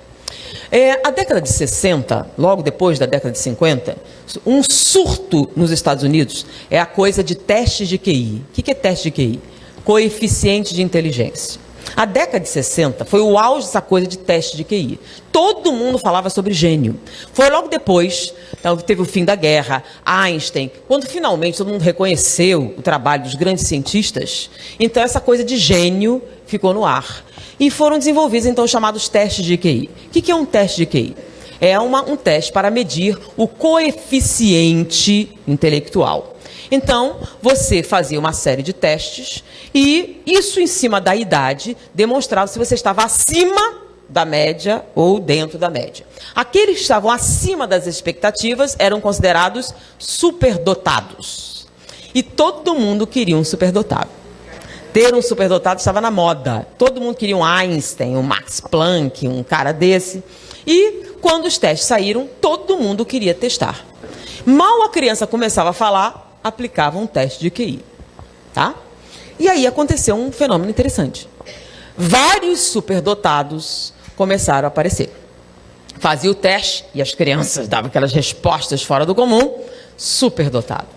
A década de 60, logo depois da década de 50, um surto nos Estados Unidos é a coisa de testes de QI. O que é teste de QI? Coeficiente de inteligência. A década de 60 foi o auge dessa coisa de teste de QI. Todo mundo falava sobre gênio. Foi logo depois, então, teve o fim da guerra, Einstein, quando finalmente todo mundo reconheceu o trabalho dos grandes cientistas, então essa coisa de gênio ficou no ar. E foram desenvolvidos então os chamados testes de QI. O que é um teste de QI? É um teste para medir o coeficiente intelectual. Então, você fazia uma série de testes e isso em cima da idade demonstrava se você estava acima da média ou dentro da média. Aqueles que estavam acima das expectativas eram considerados superdotados. E todo mundo queria um superdotado. Ter um superdotado estava na moda. Todo mundo queria um Einstein, um Max Planck, um cara desse. E quando os testes saíram, todo mundo queria testar. Mal a criança começava a falar, aplicava um teste de QI, tá? E aí aconteceu um fenômeno interessante. Vários superdotados começaram a aparecer. Fazia o teste e as crianças davam aquelas respostas fora do comum, superdotado.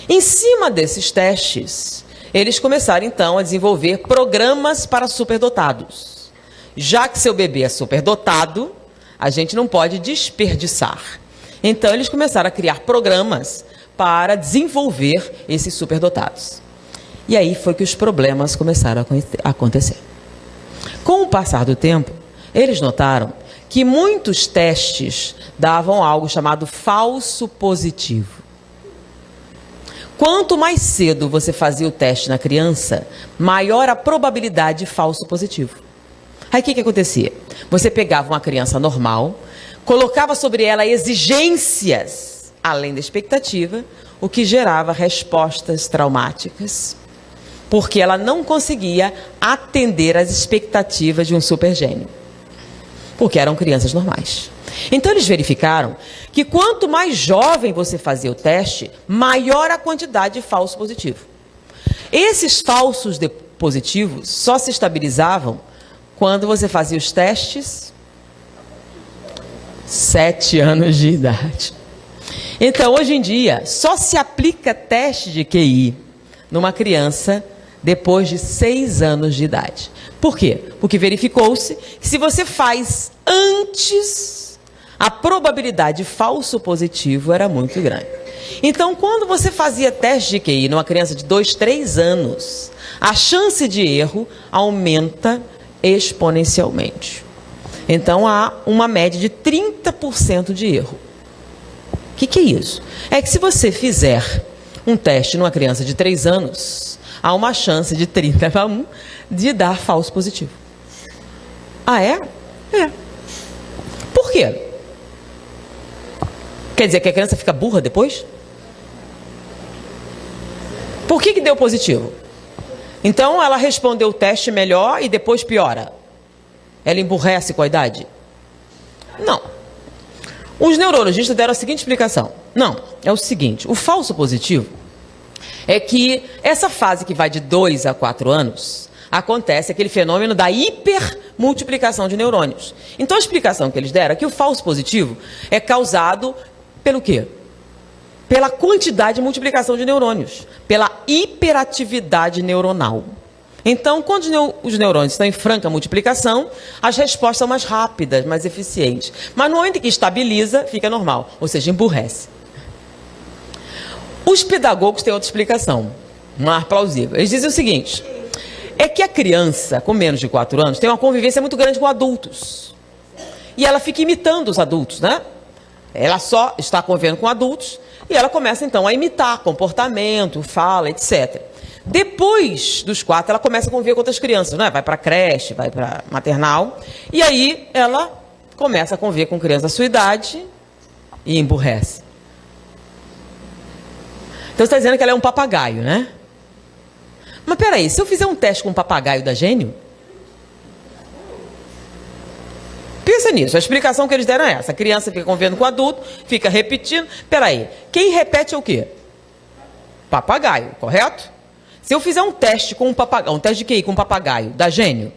Em cima desses testes, eles começaram então a desenvolver programas para superdotados. Já que seu bebê é superdotado, a gente não pode desperdiçar. Então eles começaram a criar programas para desenvolver esses superdotados. E aí foi que os problemas começaram a acontecer. Com o passar do tempo, eles notaram que muitos testes davam algo chamado falso positivo. Quanto mais cedo você fazia o teste na criança, maior a probabilidade de falso positivo. Aí o que acontecia? Você pegava uma criança normal, colocava sobre ela exigências além da expectativa, o que gerava respostas traumáticas, porque ela não conseguia atender às expectativas de um supergênio, porque eram crianças normais. Então eles verificaram que quanto mais jovem você fazia o teste, maior a quantidade de falso positivo. Esses falsos positivos só se estabilizavam quando você fazia os testes 7 anos de idade. Então, hoje em dia, só se aplica teste de QI numa criança depois de 6 anos de idade. Por quê? Porque verificou-se que se você faz antes, a probabilidade de falso positivo era muito grande. Então, quando você fazia teste de QI numa criança de 2, 3 anos, a chance de erro aumenta exponencialmente. Então, há uma média de 30% de erro. O que é isso? É que se você fizer um teste numa criança de 3 anos, há uma chance de 30 para 1 de dar falso positivo. Ah, é? É. Por quê? Quer dizer que a criança fica burra depois? Por que deu positivo? Então ela respondeu o teste melhor e depois piora. Ela emburrece com a idade? Não. Os neurologistas deram a seguinte explicação. Não, é o seguinte, o falso positivo é que essa fase que vai de 2 a 4 anos, acontece aquele fenômeno da hipermultiplicação de neurônios. Então a explicação que eles deram é que o falso positivo é causado pelo quê? Pela quantidade de multiplicação de neurônios, pela hiperatividade neuronal. Então, quando os neurônios estão em franca multiplicação, as respostas são mais rápidas, mais eficientes. Mas no momento que estabiliza, fica normal, ou seja, emburrece. Os pedagogos têm outra explicação, mais plausível. Eles dizem o seguinte, é que a criança com menos de 4 anos tem uma convivência muito grande com adultos. E ela fica imitando os adultos, né? Ela só está convivendo com adultos e ela começa então a imitar comportamento, fala, etc. Depois dos 4, ela começa a conviver com outras crianças, né? Vai para a creche, vai para maternal. E aí ela começa a conviver com crianças da sua idade e emburrece. Então você está dizendo que ela é um papagaio, né? Mas peraí, se eu fizer um teste com um papagaio dá gênio? Pensa nisso, a explicação que eles deram é essa. A criança fica convivendo com o adulto, fica repetindo. Peraí, quem repete é o quê? Papagaio, correto? Se eu fizer um teste com um papagaio, um teste de QI com um papagaio, dá gênio?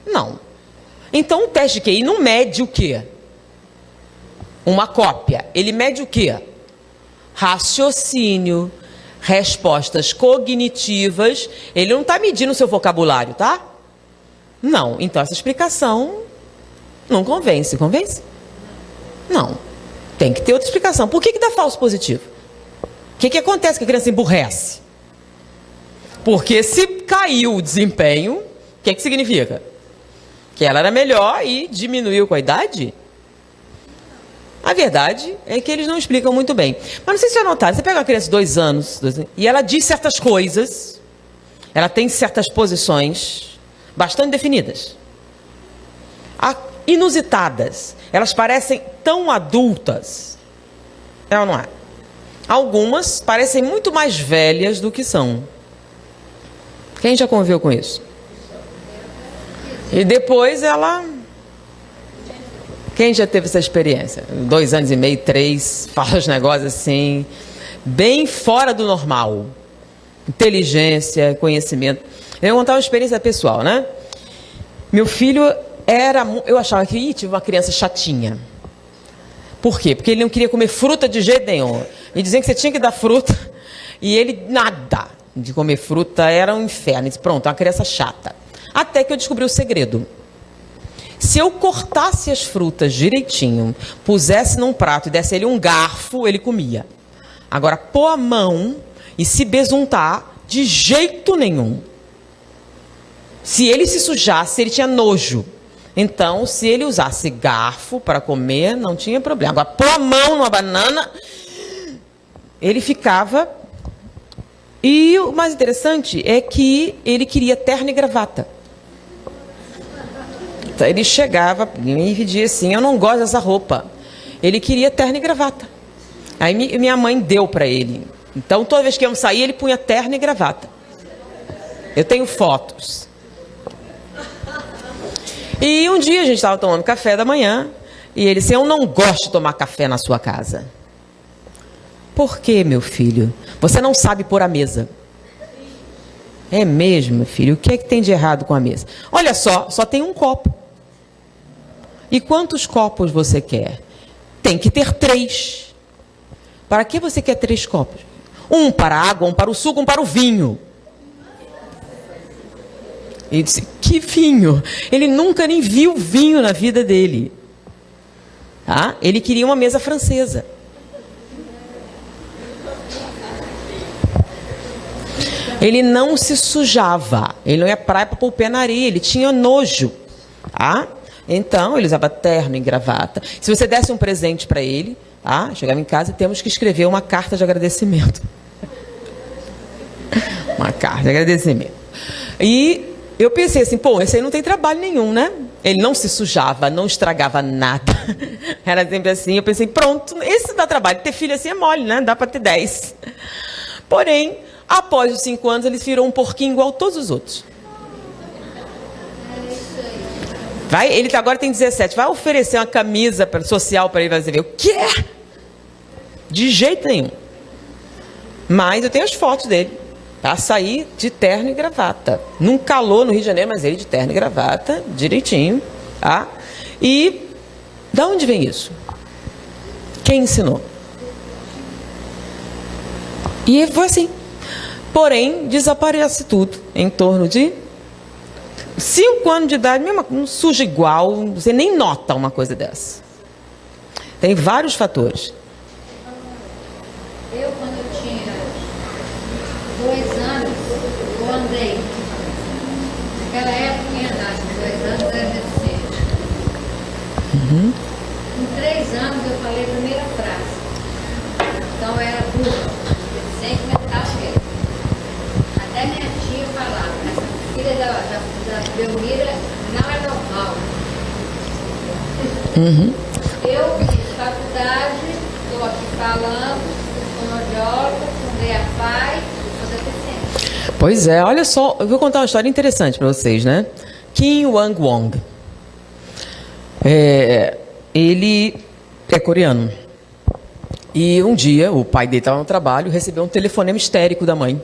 Não. Então um teste de QI não mede o quê? Uma cópia. Ele mede o quê? Raciocínio, respostas cognitivas. Ele não está medindo o seu vocabulário, tá? Não. Então essa explicação não convence. Convence? Não. Tem que ter outra explicação. Por que dá falso positivo? O que acontece que a criança emburrece? Porque se caiu o desempenho, o que significa? Que ela era melhor e diminuiu com a idade? A verdade é que eles não explicam muito bem. Mas não sei se já notaram, você pega uma criança de 2 anos, e ela diz certas coisas, ela tem certas posições bastante definidas, inusitadas, elas parecem tão adultas, é ou não é? Algumas parecem muito mais velhas do que são. Quem já conviveu com isso? E depois ela... Quem já teve essa experiência? 2 anos e meio, 3, fala os negócios assim, bem fora do normal. Inteligência, conhecimento. Eu vou contar uma experiência pessoal, né? Meu filho eu achava que tive uma criança chatinha. Por quê? Porque ele não queria comer fruta de jeito nenhum. E diziam que você tinha que dar fruta, e ele nada de comer fruta, era um inferno. Disse, pronto, é uma criança chata. Até que eu descobri o segredo. Se eu cortasse as frutas direitinho, pusesse num prato e desse ele um garfo, ele comia. Agora, pôr a mão e se besuntar, de jeito nenhum. Se ele se sujasse, ele tinha nojo. Então, se ele usasse garfo para comer, não tinha problema. Agora, pôr a mão numa banana, ele ficava... E o mais interessante é que ele queria terno e gravata. Então, ele chegava e me pedia assim, eu não gosto dessa roupa. Ele queria terno e gravata. Aí minha mãe deu para ele. Então, toda vez que eu saía, ele punha terno e gravata. Eu tenho fotos. E um dia a gente estava tomando café da manhã e ele disse, eu não gosto de tomar café na sua casa. Por quê, meu filho? Você não sabe pôr a mesa. É mesmo, filho? O que é que tem de errado com a mesa? Olha só tem um copo. E quantos copos você quer? Tem que ter 3. Para que você quer 3 copos? Um para a água, um para o suco, um para o vinho. Ele disse, que vinho? Ele nunca nem viu vinho na vida dele. Tá? Ele queria uma mesa francesa. Ele não se sujava, ele não ia praia para pôr o pé na areia, ele tinha nojo. Tá? Então, ele usava terno e gravata. Se você desse um presente para ele, tá? Chegava em casa e temos que escrever uma carta de agradecimento. Uma carta de agradecimento. E eu pensei assim, pô, esse aí não tem trabalho nenhum, né? Ele não se sujava, não estragava nada. Era sempre assim, eu pensei, pronto, esse dá trabalho. Ter filho assim é mole, né? Dá para ter 10. Porém, após os 5 anos, ele virou um porquinho igual a todos os outros. Ele agora tem 17. Vai oferecer uma camisa social para ele, vai dizer, o quê? De jeito nenhum. Mas eu tenho as fotos dele. Tá? Sair de terno e gravata. Num calor no Rio de Janeiro, mas ele de terno e gravata, direitinho. Tá? E da onde vem isso? Quem ensinou? E foi assim. Porém, desaparece tudo em torno de 5 anos de idade, mesmo, não surge igual, você nem nota uma coisa dessa. Tem vários fatores. Eu, quando eu tinha 2 anos, eu andei. Naquela época, tinha idade, 2 anos, eu era deficiente. Com 3 anos, eu falei a primeira frase. Então, eu era burra, deficiente mental mesmo. Até minha tia falava, essa filha da Belmira não é normal. Eu fiz faculdade, estou aqui falando, sou fonoaudióloga, fundei a PAI, sou deficiente. Pois é, olha só, eu vou contar uma história interessante para vocês, né? Kim Wang-won. Ele é coreano. E um dia, o pai dele estava no trabalho, recebeu um telefonema histérico da mãe.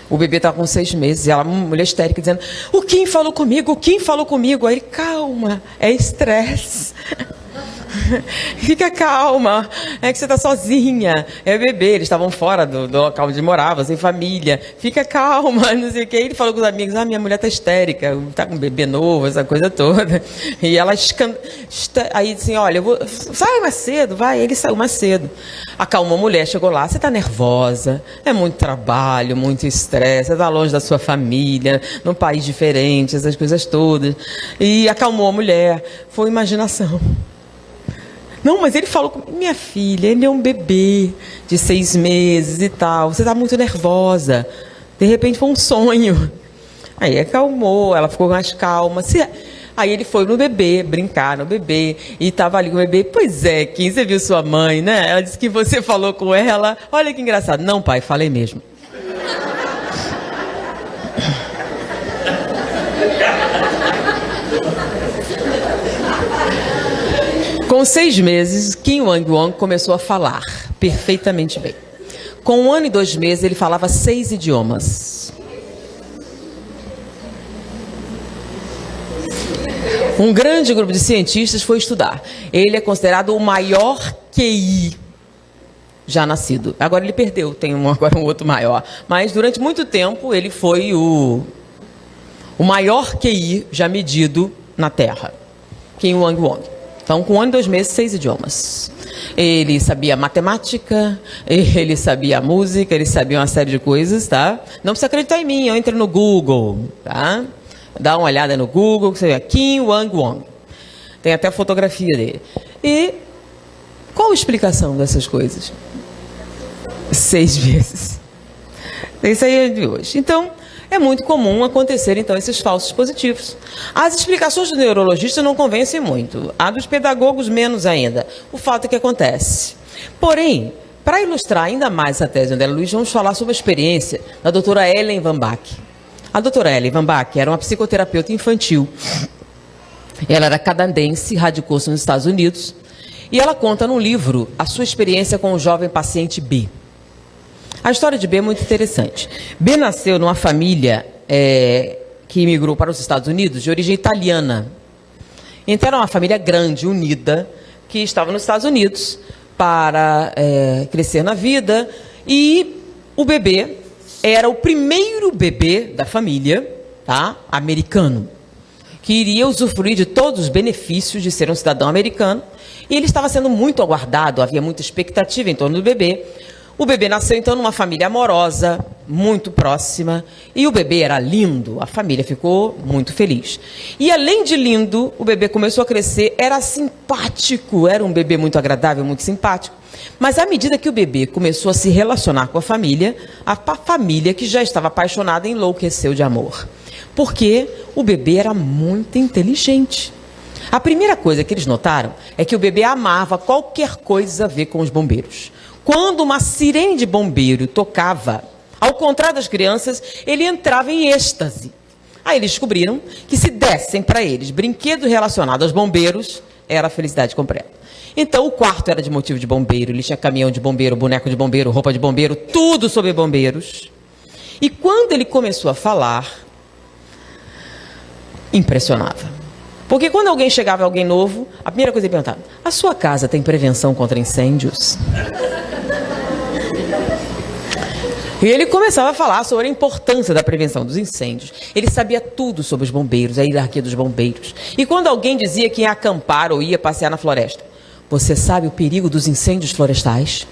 O bebê estava com 6 meses, e ela, uma mulher histérica, dizendo: o Kim falou comigo, o Kim falou comigo. Aí ele: calma, é estresse. Fica calma, é que você está sozinha, é bebê, eles estavam fora do local onde morava, sem família, fica calma, não sei o que. Ele falou com os amigos: minha mulher está histérica, está com um bebê novo, essa coisa toda. E ela aí disse: olha, sai mais cedo, vai. Ele saiu mais cedo, acalmou a mulher, chegou lá: você está nervosa, é muito trabalho, muito estresse, você está longe da sua família, num país diferente, essas coisas todas. E acalmou a mulher, foi imaginação. Não, mas ele falou comigo: minha filha, ele é um bebê de 6 meses e tal, você está muito nervosa, de repente foi um sonho. Aí acalmou, ela ficou mais calma. Aí ele foi no bebê, brincar no bebê, e estava ali com o bebê. Pois é, Kim, você viu sua mãe, né? Ela disse que você falou com ela. Olha que engraçado. Não, pai, falei mesmo. Com 6 meses, Kim Wang-won começou a falar perfeitamente bem. Com 1 ano e 2 meses, ele falava 6 idiomas. Um grande grupo de cientistas foi estudar. Ele é considerado o maior QI já nascido. Agora ele perdeu, tem agora um outro maior. Mas durante muito tempo ele foi o maior QI já medido na Terra. Kim Wang-won. Então, com 1 ano e 2 meses, 6 idiomas. Ele sabia matemática, ele sabia música, ele sabia uma série de coisas, tá? Não precisa acreditar em mim, eu entro no Google, tá? Dá uma olhada no Google, você vê Kim Wang-won. Tem até a fotografia dele. E qual a explicação dessas coisas? 6 vezes. Isso aí é de hoje. Então, é muito comum acontecer, então, esses falsos positivos. As explicações do neurologista não convencem muito. A dos pedagogos, menos ainda. O fato é que acontece. Porém, para ilustrar ainda mais a tese de André Luiz, vamos falar sobre a experiência da doutora Ellen Van Bach. A doutora Ellen Van Bach era uma psicoterapeuta infantil. Ela era canadense, radicou-se nos Estados Unidos. E ela conta num livro a sua experiência com o jovem paciente B. A história de B é muito interessante. B nasceu numa família que imigrou para os Estados Unidos de origem italiana. Então era uma família grande, unida, que estava nos Estados Unidos para crescer na vida. E o bebê era o primeiro bebê da família, tá? Americano, que iria usufruir de todos os benefícios de ser um cidadão americano. E ele estava sendo muito aguardado, havia muita expectativa em torno do bebê. O bebê nasceu, então, numa família amorosa, muito próxima, e o bebê era lindo, a família ficou muito feliz. E, além de lindo, o bebê começou a crescer, era simpático, era um bebê muito agradável, muito simpático. Mas, à medida que o bebê começou a se relacionar com a família que já estava apaixonada enlouqueceu de amor. Porque o bebê era muito inteligente. A primeira coisa que eles notaram é que o bebê amava qualquer coisa a ver com os bombeiros. Quando uma sirene de bombeiro tocava, ao contrário das crianças, ele entrava em êxtase. Aí eles descobriram que se dessem para eles brinquedos relacionados aos bombeiros, era a felicidade completa. Então o quarto era de motivo de bombeiro, ele tinha caminhão de bombeiro, boneco de bombeiro, roupa de bombeiro, tudo sobre bombeiros. E quando ele começou a falar, impressionava. Porque quando alguém chegava, alguém novo, a primeira coisa que ele perguntava: a sua casa tem prevenção contra incêndios? E ele começava a falar sobre a importância da prevenção dos incêndios. Ele sabia tudo sobre os bombeiros, a hierarquia dos bombeiros. E quando alguém dizia que ia acampar ou ia passear na floresta, você sabe o perigo dos incêndios florestais?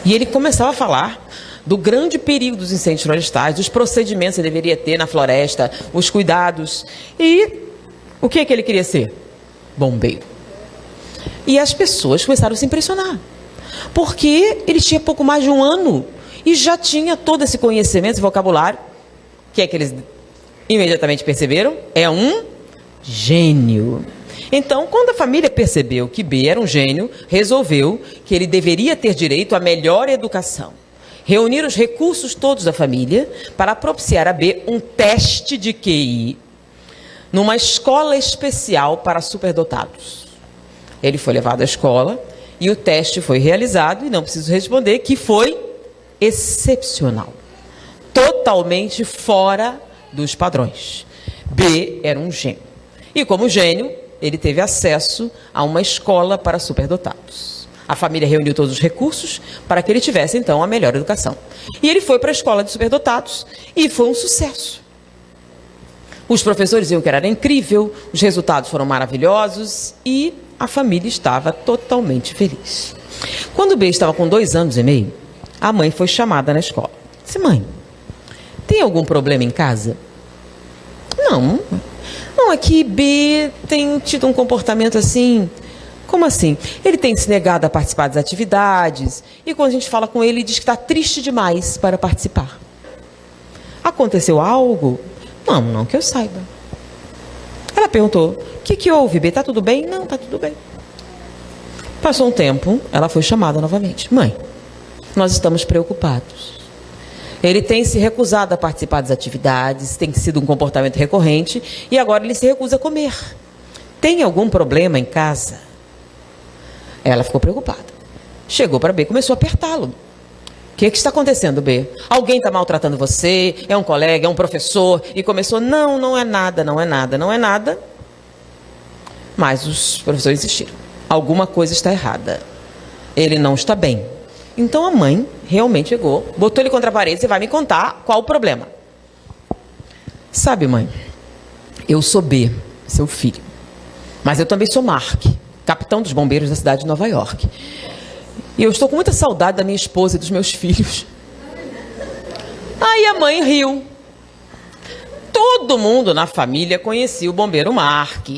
E ele começava a falar do grande perigo dos incêndios florestais, dos procedimentos que deveria ter na floresta, os cuidados. E o que é que ele queria ser? Bombeiro. E as pessoas começaram a se impressionar, porque ele tinha pouco mais de um ano e já tinha todo esse conhecimento, esse vocabulário. O que é que eles imediatamente perceberam? É um gênio. Então, quando a família percebeu que B era um gênio, resolveu que ele deveria ter direito à melhor educação. Reuniram os recursos todos da família para propiciar a B um teste de QI numa escola especial para superdotados. Ele foi levado à escola e o teste foi realizado, e não preciso responder que foi excepcional, totalmente fora dos padrões. B era um gênio. E como gênio, ele teve acesso a uma escola para superdotados. A família reuniu todos os recursos para que ele tivesse, então, a melhor educação. E ele foi para a escola de superdotados e foi um sucesso. Os professores diziam que era incrível, os resultados foram maravilhosos e a família estava totalmente feliz. Quando o B estava com 2 anos e meio, a mãe foi chamada na escola. Disse: mãe, tem algum problema em casa? Não, é que B tem tido um comportamento assim. Como assim? Ele tem se negado a participar das atividades e quando a gente fala com ele, diz que está triste demais para participar. Aconteceu algo? Não que eu saiba. Ela perguntou: o que houve, B? Está tudo bem? Não, está tudo bem. Passou um tempo, ela foi chamada novamente. Mãe, nós estamos preocupados. Ele tem se recusado a participar das atividades, tem sido um comportamento recorrente e agora ele se recusa a comer. Tem algum problema em casa? Ela ficou preocupada. Chegou para B, começou a apertá-lo. O que está acontecendo, B? Alguém está maltratando você? É um colega? É um professor? E começou: não é nada. Mas os professores insistiram: alguma coisa está errada. Ele não está bem. Então a mãe realmente chegou, botou ele contra a parede e vai me contar qual o problema. Sabe, mãe, eu sou B, seu filho, mas eu também sou Mark, capitão dos bombeiros da cidade de Nova York. E eu estou com muita saudade da minha esposa e dos meus filhos. Aí a mãe riu. Todo mundo na família conhecia o bombeiro Mark.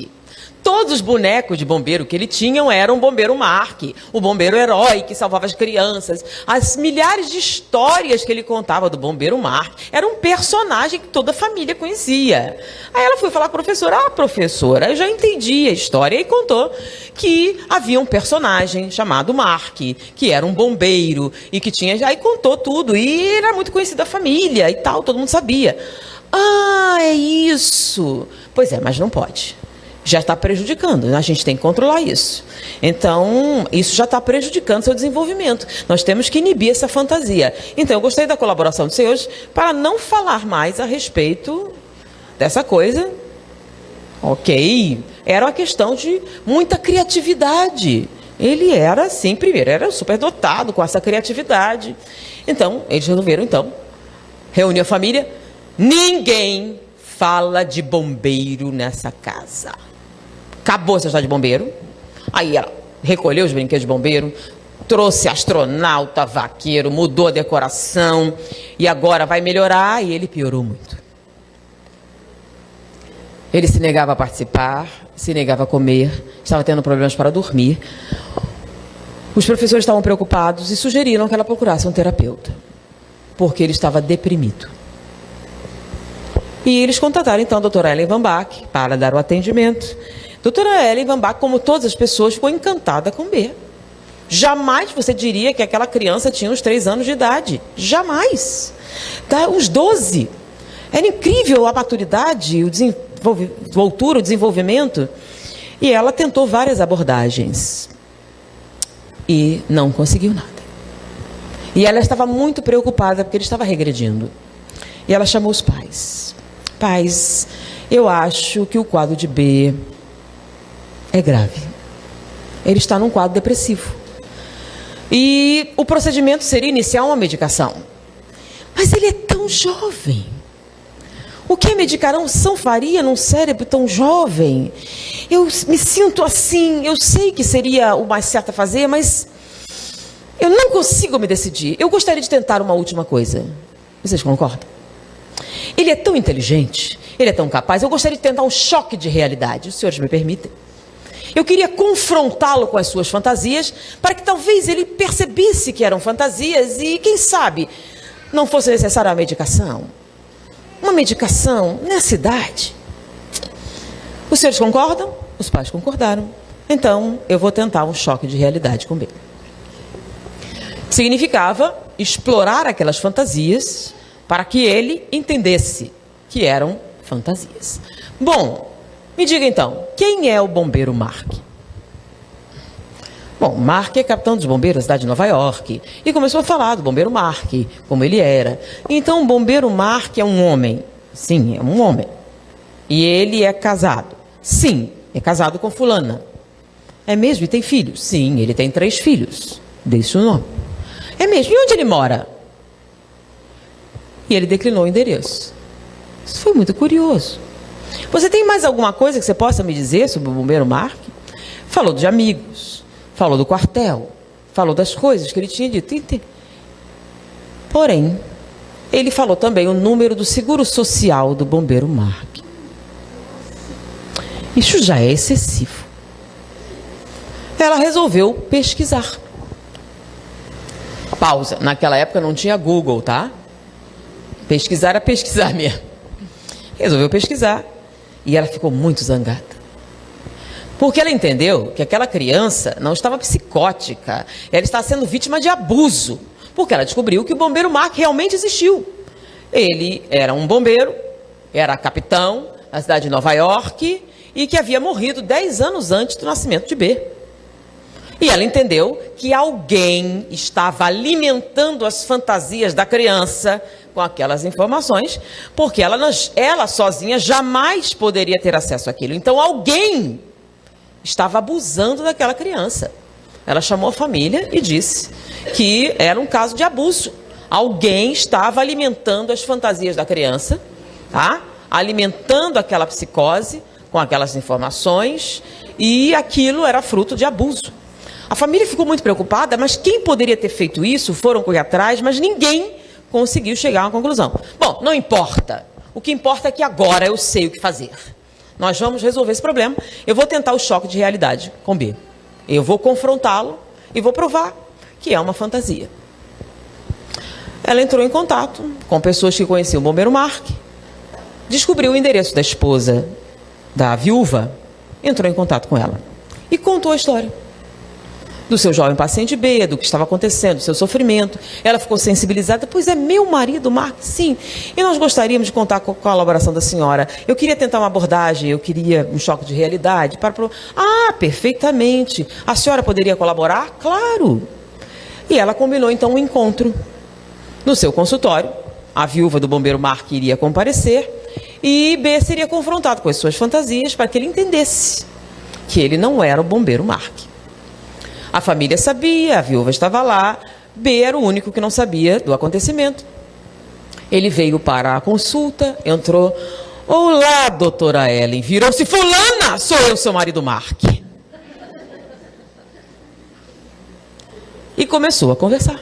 Todos os bonecos de bombeiro que ele tinha eram o bombeiro Mark, o bombeiro herói que salvava as crianças. As milhares de histórias que ele contava do bombeiro Mark era um personagem que toda a família conhecia. Aí ela foi falar com a professora: professora, eu já entendi a história. E contou que havia um personagem chamado Mark, que era um bombeiro e que tinha... Aí contou tudo e era muito conhecido da família e tal, todo mundo sabia. É isso. Pois é, mas não pode. Já está prejudicando, a gente tem que controlar isso. Então, isso já está prejudicando seu desenvolvimento. Nós temos que inibir essa fantasia. Então, eu gostei da colaboração de vocês hoje para não falar mais a respeito dessa coisa. Ok, era uma questão de muita criatividade. Ele era, assim, primeiro, era superdotado com essa criatividade. Então, eles resolveram, reunir a família. Ninguém fala de bombeiro nessa casa. Acabou essa história de bombeiro. Aí ela recolheu os brinquedos de bombeiro, trouxe astronauta, vaqueiro, mudou a decoração e agora vai melhorar. E ele piorou muito. Ele se negava a participar, se negava a comer, estava tendo problemas para dormir. Os professores estavam preocupados e sugeriram que ela procurasse um terapeuta, porque ele estava deprimido. E eles contataram, então, a doutora Ellen Van Bach para dar o atendimento. Doutora Ellen Van Bach, como todas as pessoas, ficou encantada com B. Jamais você diria que aquela criança tinha uns 3 anos de idade. Jamais. Uns 12. Era incrível a maturidade, o desenvolvimento. E ela tentou várias abordagens. E não conseguiu nada. E ela estava muito preocupada, porque ele estava regredindo. E ela chamou os pais. Pais, eu acho que o quadro de B é grave. Ele está num quadro depressivo. E o procedimento seria iniciar uma medicação. Mas ele é tão jovem. O que a medicação faria num cérebro tão jovem? Eu me sinto assim, eu sei que seria o mais certo a fazer, mas eu não consigo me decidir. Eu gostaria de tentar uma última coisa. Vocês concordam? Ele é tão inteligente, ele é tão capaz, eu gostaria de tentar um choque de realidade. Os senhores me permitem? Eu queria confrontá-lo com as suas fantasias, para que talvez ele percebesse que eram fantasias e, quem sabe, não fosse necessária a medicação. Uma medicação nessa idade. Os senhores concordam? Os pais concordaram. Então, eu vou tentar um choque de realidade com B. Significava explorar aquelas fantasias para que ele entendesse que eram fantasias. Bom, me diga então, quem é o bombeiro Mark? Bom, Mark é capitão dos bombeiros da cidade de Nova York e começou a falar do bombeiro Mark, como ele era. Então, o bombeiro Mark é um homem. Sim, é um homem. E ele é casado. Sim, é casado com fulana. É mesmo? E tem filhos? Sim, ele tem 3 filhos. Deixa o nome. É mesmo? E onde ele mora? E ele declinou o endereço. Isso foi muito curioso. Você tem mais alguma coisa que você possa me dizer sobre o bombeiro Mark? Falou de amigos, falou do quartel, falou das coisas que ele tinha dito. Porém, ele falou também o número do seguro social do bombeiro Mark. Isso já é excessivo. Ela resolveu pesquisar. Pausa. Naquela época não tinha Google, tá? Pesquisar era pesquisar mesmo. Resolveu pesquisar e ela ficou muito zangada. Porque ela entendeu que aquela criança não estava psicótica, ela estava sendo vítima de abuso. Porque ela descobriu que o bombeiro Mark realmente existiu. Ele era um bombeiro, era capitão na cidade de Nova York e que havia morrido 10 anos antes do nascimento de B. E ela entendeu que alguém estava alimentando as fantasias da criança com aquelas informações, porque ela sozinha jamais poderia ter acesso àquilo. Então alguém estava abusando daquela criança. Ela chamou a família e disse que era um caso de abuso. Alguém estava alimentando as fantasias da criança, tá? Alimentando aquela psicose com aquelas informações, e aquilo era fruto de abuso. A família ficou muito preocupada, mas quem poderia ter feito isso? Foram correr atrás, mas ninguém conseguiu chegar a uma conclusão. Bom, não importa. O que importa é que agora eu sei o que fazer. Nós vamos resolver esse problema. Eu vou tentar o choque de realidade com B. Eu vou confrontá-lo e vou provar que é uma fantasia. Ela entrou em contato com pessoas que conheciam o bombeiro Mark, descobriu o endereço da esposa da viúva, entrou em contato com ela e contou a história do seu jovem paciente B, do que estava acontecendo, do seu sofrimento. Ela ficou sensibilizada. Pois é, meu marido, Mark, sim. E nós gostaríamos de contar com a colaboração da senhora. Eu queria tentar uma abordagem, eu queria um choque de realidade. Ah, perfeitamente. A senhora poderia colaborar? Claro. E ela combinou, então, um encontro no seu consultório. A viúva do bombeiro Mark iria comparecer e B seria confrontado com as suas fantasias para que ele entendesse que ele não era o bombeiro Mark. A família sabia, a viúva estava lá, B era o único que não sabia do acontecimento. Ele veio para a consulta, entrou. Olá, doutora Ellen. Virou-se: fulana, sou eu, seu marido Mark. E começou a conversar.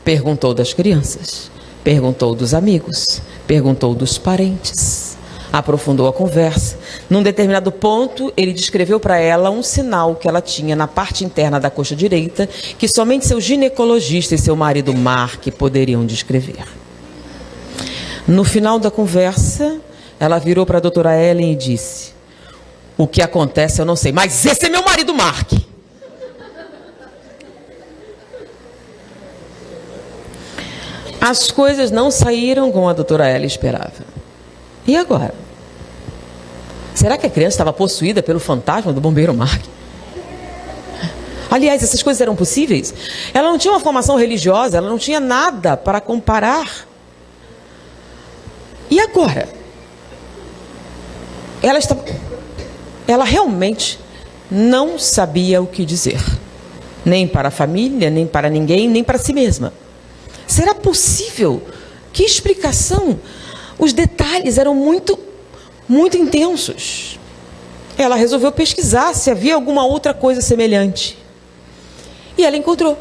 Perguntou das crianças, perguntou dos amigos, perguntou dos parentes. Aprofundou a conversa. Num determinado ponto, ele descreveu para ela um sinal que ela tinha na parte interna da coxa direita, que somente seu ginecologista e seu marido Mark poderiam descrever. No final da conversa, ela virou para a doutora Ellen e disse: o que acontece eu não sei, mas esse é meu marido Mark. As coisas não saíram como a doutora Ellen esperava. E agora? Será que a criança estava possuída pelo fantasma do bombeiro Mark? Aliás, essas coisas eram possíveis? Ela não tinha uma formação religiosa, ela não tinha nada para comparar. E agora? Ela realmente não sabia o que dizer. Nem para a família, nem para ninguém, nem para si mesma. Será possível Que explicação! Os detalhes eram muito intensos. Ela resolveu pesquisar se havia alguma outra coisa semelhante. E ela encontrou.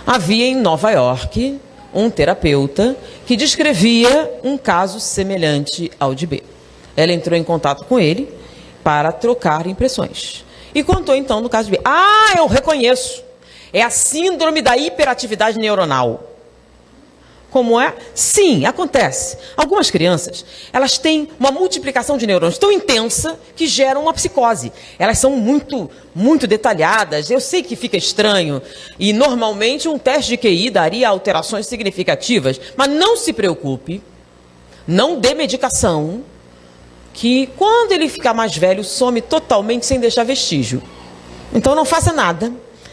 Havia em Nova York um terapeuta que descrevia um caso semelhante ao de B. Ela entrou em contato com ele para trocar impressões. E contou então no caso de B. Ah, eu reconheço. É a síndrome da hiperatividade neuronal. Como é? Sim, acontece. Algumas crianças, elas têm uma multiplicação de neurônios tão intensa que geram uma psicose. Elas são muito detalhadas. Eu sei que fica estranho e normalmente um teste de QI daria alterações significativas, mas não se preocupe, não dê medicação, que quando ele ficar mais velho some totalmente sem deixar vestígio. Então não faça nada,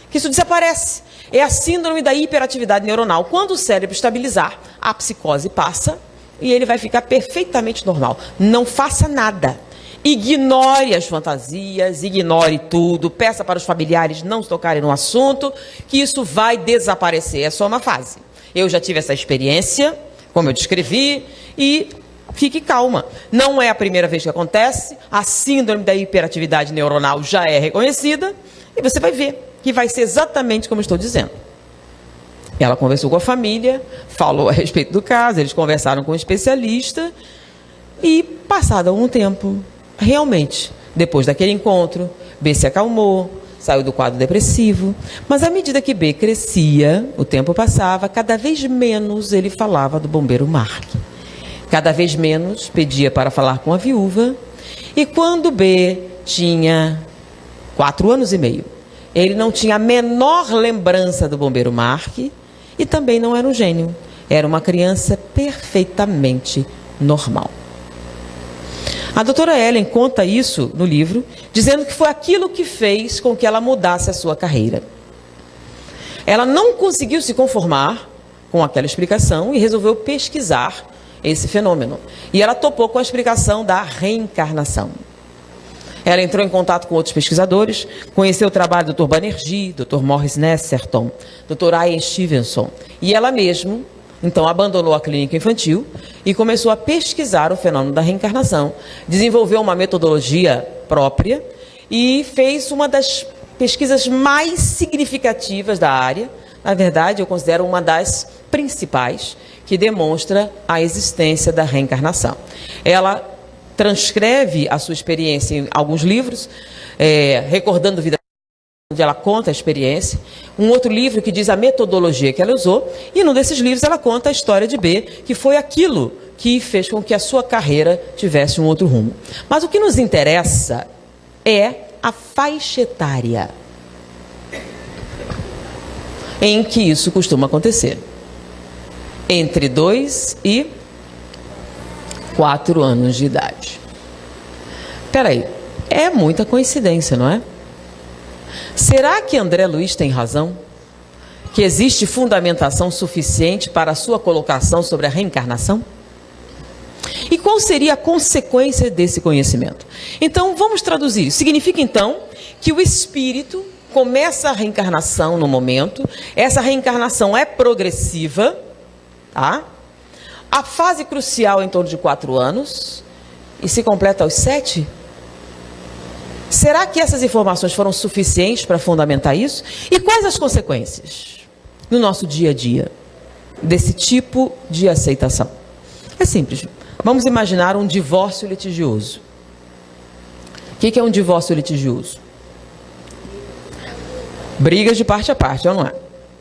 que isso desaparece. É a síndrome da hiperatividade neuronal. Quando o cérebro estabilizar, a psicose passa e ele vai ficar perfeitamente normal. Não faça nada. Ignore as fantasias, ignore tudo, peça para os familiares não se tocarem no assunto, que isso vai desaparecer. É só uma fase. Eu já tive essa experiência, como eu descrevi, e fique calma. Não é a primeira vez que acontece, a síndrome da hiperatividade neuronal já é reconhecida, e você vai ver que vai ser exatamente como eu estou dizendo. Ela conversou com a família, falou a respeito do caso, eles conversaram com um especialista e, passado algum tempo, realmente, depois daquele encontro, B se acalmou, saiu do quadro depressivo, mas à medida que B crescia, o tempo passava, cada vez menos ele falava do bombeiro Mark. Cada vez menos pedia para falar com a viúva, e quando B tinha 4 anos e meio, ele não tinha a menor lembrança do bombeiro Mark e também não era um gênio. Era uma criança perfeitamente normal. A doutora Ellen conta isso no livro, dizendo que foi aquilo que fez com que ela mudasse a sua carreira. Ela não conseguiu se conformar com aquela explicação e resolveu pesquisar esse fenômeno. E ela topou com a explicação da reencarnação. Ela entrou em contato com outros pesquisadores, conheceu o trabalho do Dr. Banerjee, Dr. Morris Nesserton, Dr. Ian Stevenson. E ela mesma, então, abandonou a clínica infantil e começou a pesquisar o fenômeno da reencarnação. Desenvolveu uma metodologia própria e fez uma das pesquisas mais significativas da área. Na verdade, eu considero uma das principais, que demonstra a existência da reencarnação. Ela transcreve a sua experiência em alguns livros, recordando vida, onde ela conta a experiência. Um outro livro que diz a metodologia que ela usou, e num desses livros ela conta a história de B, que foi aquilo que fez com que a sua carreira tivesse um outro rumo. Mas o que nos interessa é a faixa etária em que isso costuma acontecer. Entre 2 e 4 anos de idade. Espera aí, é muita coincidência, não é? Será que André Luiz tem razão? Que existe fundamentação suficiente para a sua colocação sobre a reencarnação? E qual seria a consequência desse conhecimento? Então, vamos traduzir. Significa, então, que o espírito começa a reencarnação no momento, essa reencarnação é progressiva, tá? A fase crucial é em torno de 4 anos e se completa aos 7? Será que essas informações foram suficientes para fundamentar isso? E quais as consequências no nosso dia a dia desse tipo de aceitação? É simples. Vamos imaginar um divórcio litigioso. O que é um divórcio litigioso? Brigas de parte a parte, ou não é?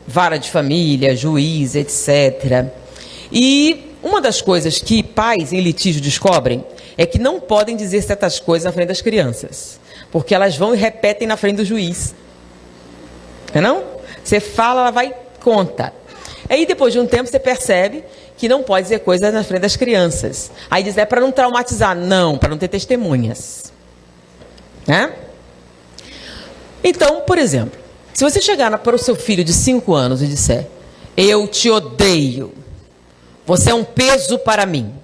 Vara de família, juiz, etc. E uma das coisas que pais em litígio descobrem é que não podem dizer certas coisas na frente das crianças, porque elas vão e repetem na frente do juiz. Não? Você fala, ela vai e conta. Aí depois de um tempo você percebe que não pode dizer coisas na frente das crianças. Aí diz, é para não traumatizar. Não, para não ter testemunhas. Né? Então, por exemplo, se você chegar para o seu filho de 5 anos e disser, eu te odeio, você é um peso para mim.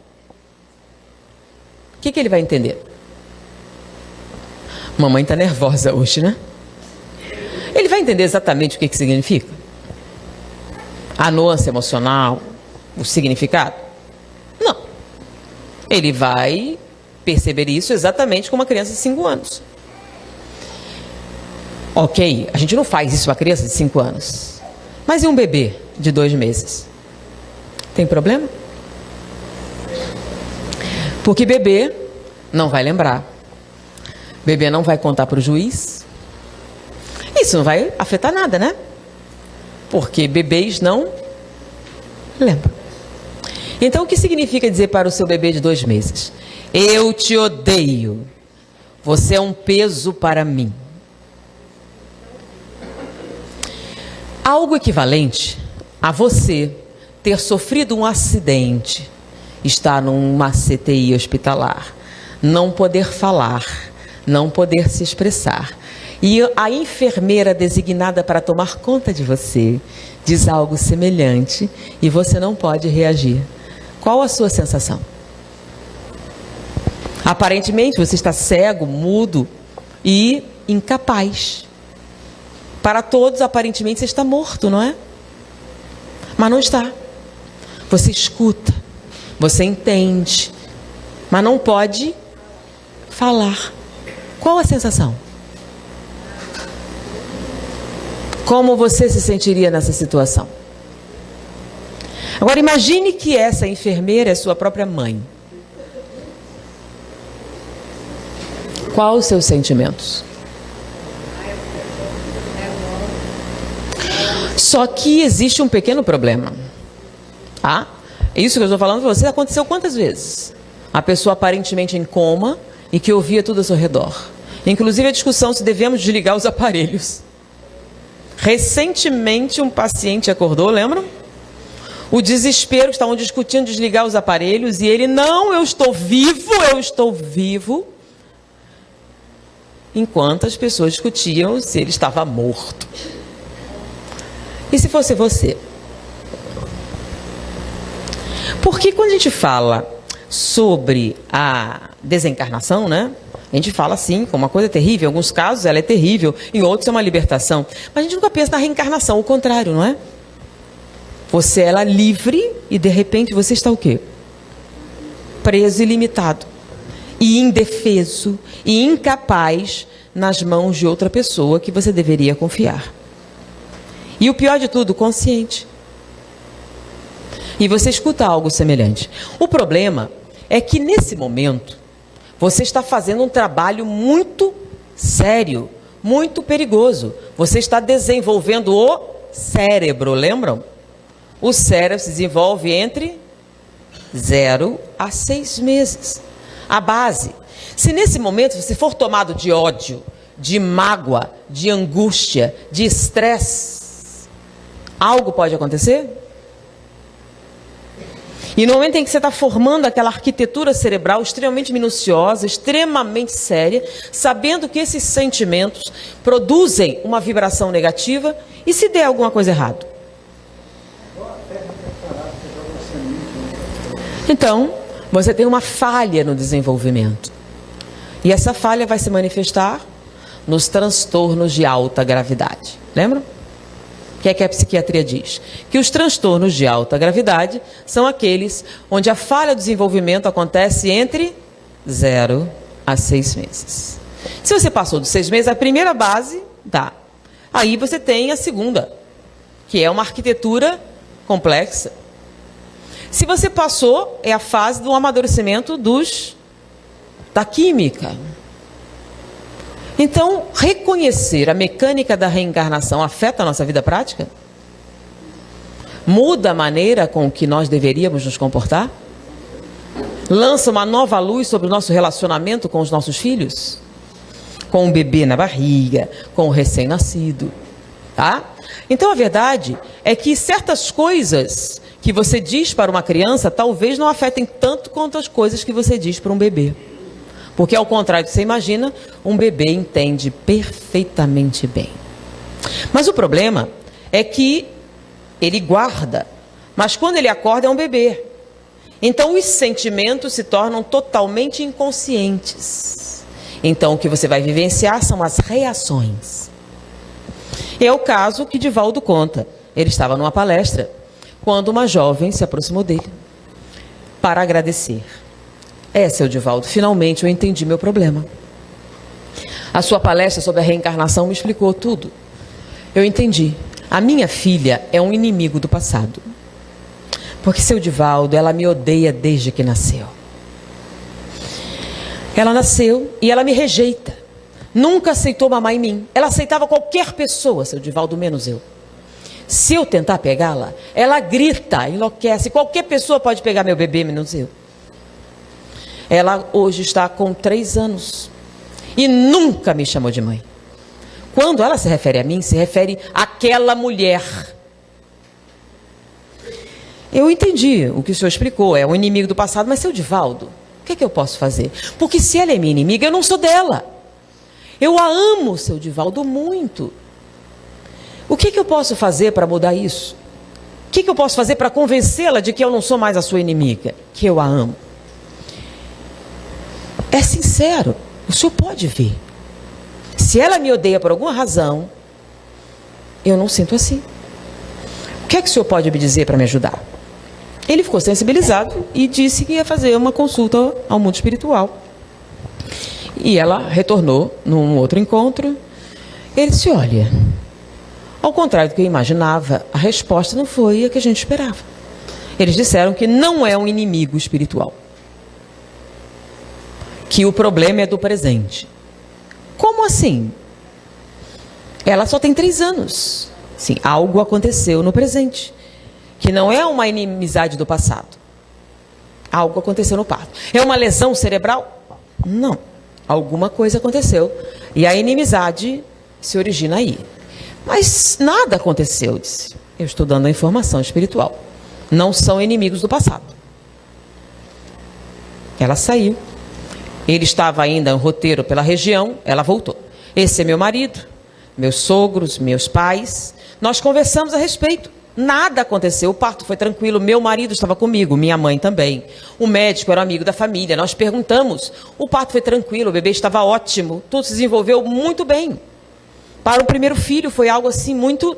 O que ele vai entender? Mamãe está nervosa hoje, né? Ele vai entender exatamente o que significa? A nuance emocional, o significado? ele vai perceber isso exatamente como uma criança de 5 anos. Ok, a gente não faz isso para criança de 5 anos. Mas e um bebê de 2 meses? Tem problema? Porque bebê não vai lembrar. Bebê não vai contar para o juiz. Isso não vai afetar nada, né? Porque bebês não lembram. Então, o que significa dizer para o seu bebê de 2 meses? Eu te odeio. Você é um peso para mim. Algo equivalente a você ter sofrido um acidente, estar numa CTI hospitalar, não poder falar, não poder se expressar. E a enfermeira designada para tomar conta de você diz algo semelhante e você não pode reagir. Qual a sua sensação? Aparentemente você está cego, mudo e incapaz. Para todos, aparentemente, você está morto, não é? Mas não está. Você escuta, você entende, mas não pode falar. Qual a sensação? Como você se sentiria nessa situação? Agora imagine que essa enfermeira é sua própria mãe. Quais os seus sentimentos? Só que existe um pequeno problema. Tá? Isso que eu estou falando para você aconteceu quantas vezes? A pessoa aparentemente em coma e que ouvia tudo ao seu redor. Inclusive a discussão se devemos desligar os aparelhos. Recentemente um paciente acordou, lembram? O desespero, estavam discutindo desligar os aparelhos e ele, não, eu estou vivo. Enquanto as pessoas discutiam se ele estava morto. E se fosse você? Porque quando a gente fala sobre a desencarnação, né? A gente fala assim, como uma coisa terrível. Em alguns casos ela é terrível, em outros é uma libertação. Mas a gente nunca pensa na reencarnação, o contrário, não é? Você é livre e de repente você está o quê? Preso e limitado. E indefeso e incapaz nas mãos de outra pessoa que você deveria confiar. E o pior de tudo, consciente. E você escuta algo semelhante. O problema é que nesse momento você está fazendo um trabalho muito sério, muito perigoso. Você está desenvolvendo o cérebro, lembram? O cérebro se desenvolve entre 0 a 6 meses. A base. Se nesse momento você for tomado de ódio, de mágoa, de angústia, de estresse, algo pode acontecer? E no momento em que você está formando aquela arquitetura cerebral extremamente minuciosa, extremamente séria, sabendo que esses sentimentos produzem uma vibração negativa, e se der alguma coisa errada? Então, você tem uma falha no desenvolvimento. E essa falha vai se manifestar nos transtornos de alta gravidade. Lembram? O que é que a psiquiatria diz? Que os transtornos de alta gravidade são aqueles onde a falha do desenvolvimento acontece entre 0 a 6 meses. Se você passou dos 6 meses, a primeira base dá. Aí você tem a segunda, que é uma arquitetura complexa. Se você passou, é a fase do amadurecimento da química. Então, reconhecer a mecânica da reencarnação afeta a nossa vida prática? Muda a maneira com que nós deveríamos nos comportar? Lança uma nova luz sobre o nosso relacionamento com os nossos filhos? Com o bebê na barriga, com o recém-nascido, tá? Então, a verdade é que certas coisas que você diz para uma criança talvez não afetem tanto quanto as coisas que você diz para um bebê. Porque, ao contrário do que você imagina, um bebê entende perfeitamente bem. Mas o problema é que ele guarda, mas quando ele acorda é um bebê. Então, os sentimentos se tornam totalmente inconscientes. Então, o que você vai vivenciar são as reações. É o caso que Divaldo conta. Ele estava numa palestra, quando uma jovem se aproximou dele para agradecer. seu Divaldo, finalmente eu entendi meu problema. A sua palestra sobre a reencarnação me explicou tudo. Eu entendi. A minha filha é um inimigo do passado. Porque, seu Divaldo, ela me odeia desde que nasceu. Ela nasceu e ela me rejeita. Nunca aceitou mamar em mim. Ela aceitava qualquer pessoa, seu Divaldo, menos eu. Se eu tentar pegá-la, ela grita, enlouquece. Qualquer pessoa pode pegar meu bebê, menos eu. Ela hoje está com 3 anos e nunca me chamou de mãe. Quando ela se refere a mim, se refere àquela mulher. Eu entendi o que o senhor explicou, é um inimigo do passado, mas, seu Divaldo, o que é que eu posso fazer? Porque se ela é minha inimiga, eu não sou dela. Eu a amo, seu Divaldo, muito. O que é que eu posso fazer para mudar isso? O que é que eu posso fazer para convencê-la de que eu não sou mais a sua inimiga, que eu a amo? É sincero, o senhor pode ver. Se ela me odeia por alguma razão, eu não sinto assim. O que é que o senhor pode me dizer para me ajudar? Ele ficou sensibilizado e disse que ia fazer uma consulta ao mundo espiritual. E ela retornou num outro encontro. Ele disse, olha, ao contrário do que eu imaginava, a resposta não foi a que a gente esperava. Eles disseram que não é um inimigo espiritual. Que o problema é do presente. Como assim? Ela só tem 3 anos. Sim, algo aconteceu no presente. Que não é uma inimizade do passado. Algo aconteceu no parto. É uma lesão cerebral? Não. Alguma coisa aconteceu. E a inimizade se origina aí. Mas nada aconteceu, disse. Eu estou dando a informação espiritual. Não são inimigos do passado. Ela saiu. Ele estava ainda em roteiro pela região, ela voltou. Esse é meu marido, meus sogros, meus pais. Nós conversamos a respeito. Nada aconteceu, o parto foi tranquilo, meu marido estava comigo, minha mãe também. O médico era amigo da família, nós perguntamos. O parto foi tranquilo, o bebê estava ótimo, tudo se desenvolveu muito bem. Para o primeiro filho foi algo assim muito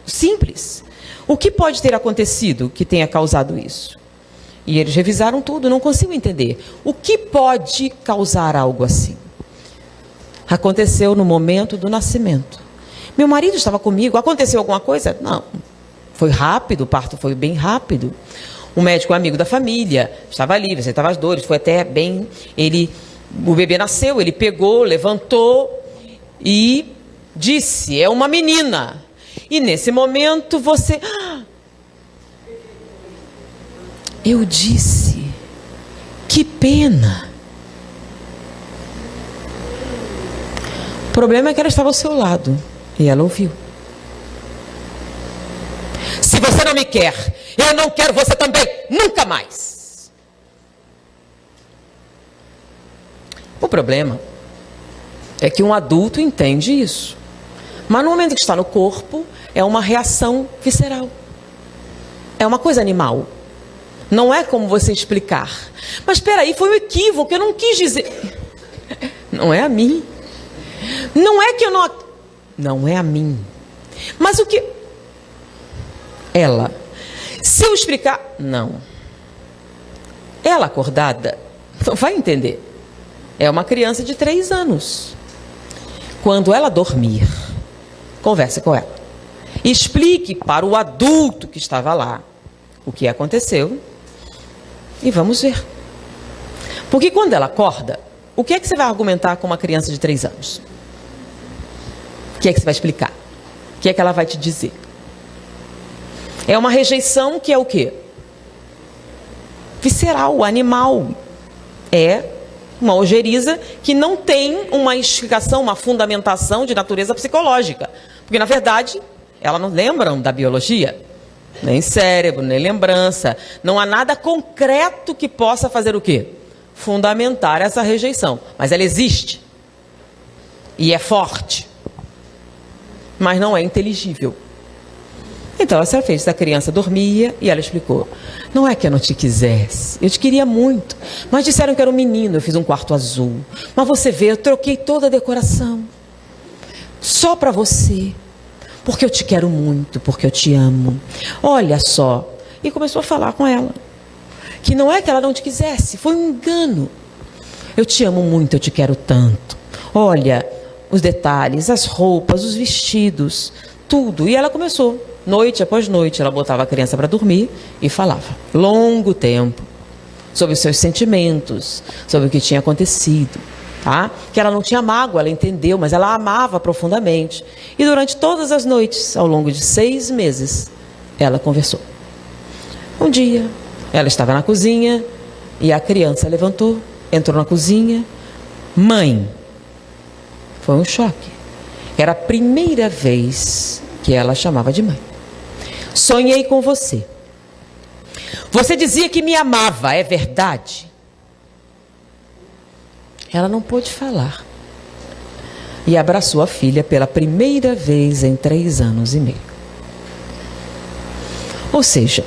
simples. O que pode ter acontecido que tenha causado isso? E eles revisaram tudo, não consigo entender. O que pode causar algo assim? Aconteceu no momento do nascimento. Meu marido estava comigo, aconteceu alguma coisa? Não. Foi rápido, o parto foi bem rápido. O médico amigo da família, estava ali, aceitava as dores, foi até bem. O bebê nasceu, ele pegou, levantou e disse, é uma menina. E nesse momento você... Eu disse, que pena. O problema é que ela estava ao seu lado e ela ouviu. Se você não me quer, eu não quero você também, nunca mais. O problema é que um adulto entende isso. Mas no momento que está no corpo, é uma reação visceral. É uma coisa animal. Não é como você explicar. Mas espera aí, foi um equívoco, eu não quis dizer. Não é a mim. Não é que eu não... Não é a mim. Mas o que... Ela. Se eu explicar... Não. Ela acordada, não vai entender. É uma criança de 3 anos. Quando ela dormir, converse com ela. Explique para o adulto que estava lá o que aconteceu. E vamos ver. Porque quando ela acorda, o que é que você vai argumentar com uma criança de 3 anos? O que é que você vai explicar? O que é que ela vai te dizer? É uma rejeição que é o quê? Visceral, animal. É uma ojeriza que não tem uma explicação, uma fundamentação de natureza psicológica. Porque, na verdade, elas não lembram da biologia. Nem cérebro, nem lembrança. Não há nada concreto que possa fazer o quê? Fundamentar essa rejeição. Mas ela existe. E é forte. Mas não é inteligível. Então ela fez. A criança dormia e ela explicou. Não é que eu não te quisesse. Eu te queria muito. Mas disseram que era um menino. Eu fiz um quarto azul. Mas você vê, eu troquei toda a decoração. Só para você. Porque eu te quero muito, porque eu te amo. Olha só. E começou a falar com ela. que não é que ela não te quisesse, foi um engano. Eu te amo muito, eu te quero tanto. Olha, os detalhes, as roupas, os vestidos, tudo. E ela começou, noite após noite, ela botava a criança para dormir e falava, longo tempo, sobre os seus sentimentos, sobre o que tinha acontecido, tá? Que ela não tinha mágoa, ela entendeu, mas ela amava profundamente. E durante todas as noites, ao longo de 6 meses, ela conversou. Um dia, ela estava na cozinha e a criança levantou, entrou na cozinha. Mãe, foi um choque. Era a primeira vez que ela chamava de mãe. Sonhei com você. Você dizia que me amava, é verdade? Ela não pôde falar. E abraçou a filha pela primeira vez em 3 anos e meio. Ou seja,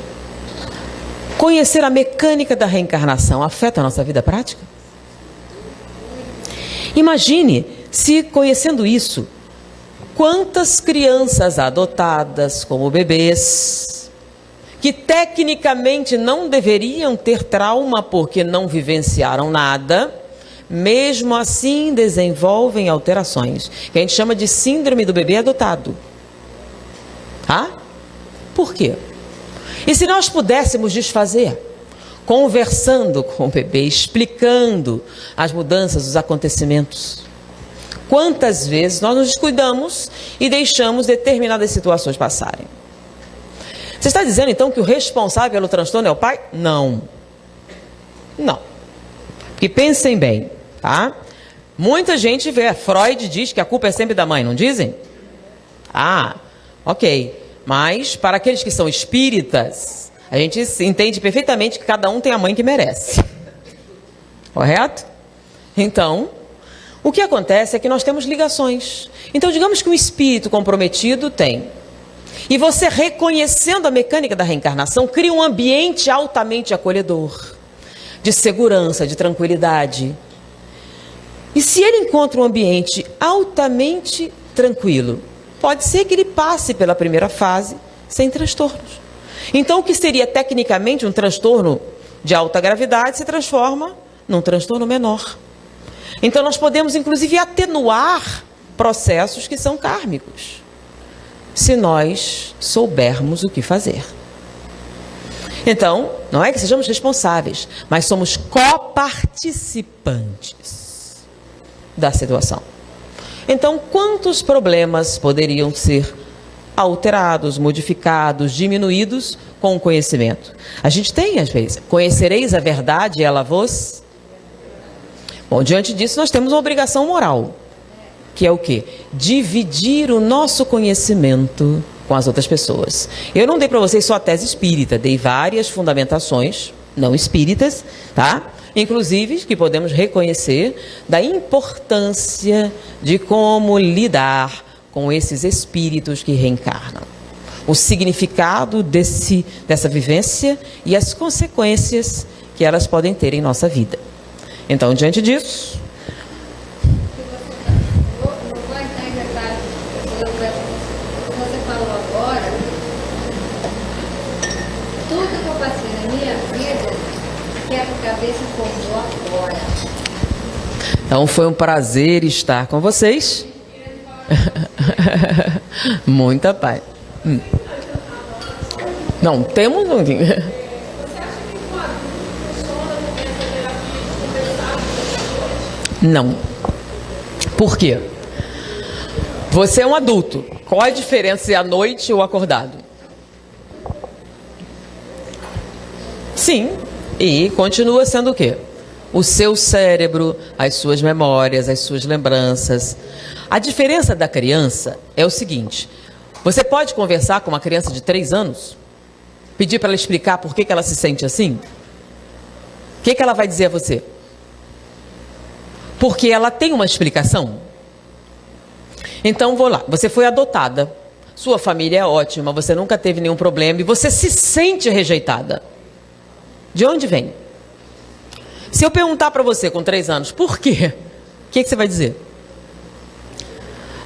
conhecer a mecânica da reencarnação afeta a nossa vida prática? Imagine se, conhecendo isso, quantas crianças adotadas como bebês, que tecnicamente não deveriam ter trauma porque não vivenciaram nada, mesmo assim desenvolvem alterações, que a gente chama de síndrome do bebê adotado. Tá? Por quê? E se nós pudéssemos desfazer, conversando com o bebê, explicando as mudanças, os acontecimentos, quantas vezes nós nos descuidamos e deixamos determinadas situações passarem? Você está dizendo então que o responsável pelo transtorno é o pai? Não. Não. Porque pensem bem, tá? Muita gente vê, Freud diz que a culpa é sempre da mãe, não dizem? Ah, ok. Mas para aqueles que são espíritas, a gente entende perfeitamente que cada um tem a mãe que merece. Correto? Então, o que acontece é que nós temos ligações. Então, digamos que um espírito comprometido tem. E você, reconhecendo a mecânica da reencarnação, cria um ambiente altamente acolhedor, de segurança, de tranquilidade. E se ele encontra um ambiente altamente tranquilo, pode ser que ele passe pela primeira fase sem transtornos. Então, o que seria tecnicamente um transtorno de alta gravidade se transforma num transtorno menor. Então, nós podemos, inclusive, atenuar processos que são kármicos, se nós soubermos o que fazer. Então, não é que sejamos responsáveis, mas somos coparticipantes da situação. Então, quantos problemas poderiam ser alterados, modificados, diminuídos com o conhecimento? A gente tem, às vezes, conhecereis a verdade e ela vos... Bom, diante disso, nós temos uma obrigação moral, que é o quê? Dividir o nosso conhecimento com as outras pessoas. Eu não dei para vocês só a tese espírita, dei várias fundamentações não espíritas, tá? Inclusive, que podemos reconhecer da importância de como lidar com esses espíritos que reencarnam. O significado dessa vivência e as consequências que elas podem ter em nossa vida. Então, diante disso... Não vou entrar em detalhes do que você falou agora. Tudo que eu passei na minha vida, quebra-cabeça formou agora. Então, foi um prazer estar com vocês. Muita paz. Não, temos um... Não. Por quê? Você é um adulto. Qual a diferença se à noite ou acordado? Sim. E continua sendo o quê? O seu cérebro, as suas memórias, as suas lembranças. A diferença da criança é o seguinte: você pode conversar com uma criança de 3 anos, pedir para ela explicar por que ela se sente assim? O que ela vai dizer a você? Porque ela tem uma explicação. Então, vou lá. Você foi adotada. Sua família é ótima, você nunca teve nenhum problema e você se sente rejeitada. De onde vem? Se eu perguntar para você com 3 anos, por quê? O que você vai dizer?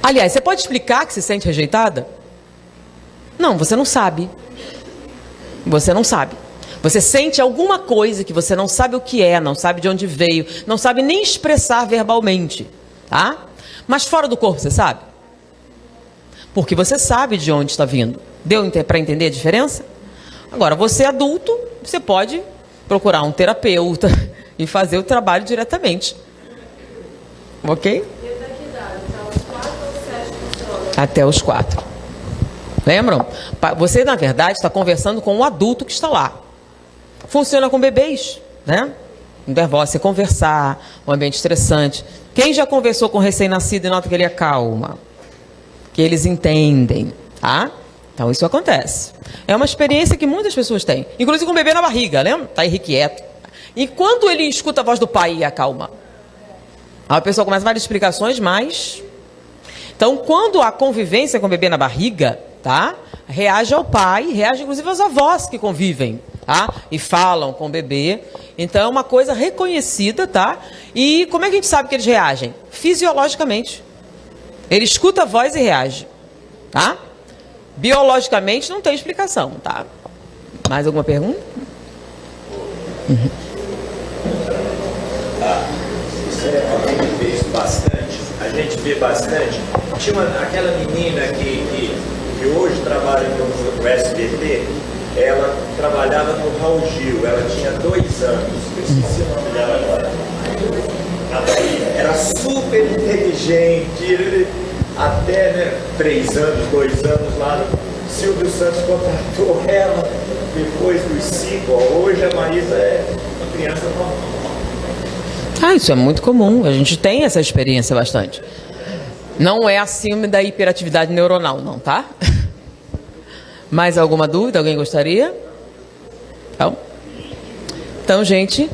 Aliás, você pode explicar que se sente rejeitada? Não, você não sabe. Você não sabe. Você sente alguma coisa que você não sabe o que é, não sabe de onde veio, não sabe nem expressar verbalmente, tá? Mas fora do corpo, você sabe? Porque você sabe de onde está vindo. Deu para entender a diferença? Agora, você adulto, você pode procurar um terapeuta e fazer o trabalho diretamente. Ok? Até os 4. Lembram? Você, na verdade, está conversando com um adulto que está lá. Funciona com bebês, né? Não é você conversar, um ambiente estressante. Quem já conversou com um recém-nascido e nota que ele acalma? Que eles entendem, tá? Então isso acontece. É uma experiência que muitas pessoas têm. Inclusive com o bebê na barriga, lembra? Está irrequieto. E quando ele escuta a voz do pai e acalma? A pessoa começa várias explicações, mas... Então, quando há convivência com o bebê na barriga, tá? Reage ao pai, reage inclusive aos avós que convivem, tá? E falam com o bebê. Então, é uma coisa reconhecida, tá? E como é que a gente sabe que eles reagem? Fisiologicamente. Ele escuta a voz e reage, tá? Biologicamente não tem explicação, tá? Mais alguma pergunta? Isso é alguém que fez bastante, a gente vê bastante. Tinha aquela menina que hoje trabalha no SBT, ela trabalhava no Raul Gil, ela tinha 2 anos, eu esqueci o nome dela agora. Era super inteligente, até, né, 3 anos, 2 anos lá, Silvio Santos contratou ela, depois dos 5, hoje a Marisa é uma criança normal. Isso é muito comum, a gente tem essa experiência bastante. Não é acima da hiperatividade neuronal, não, tá? Mais alguma dúvida? Alguém gostaria? Então, gente,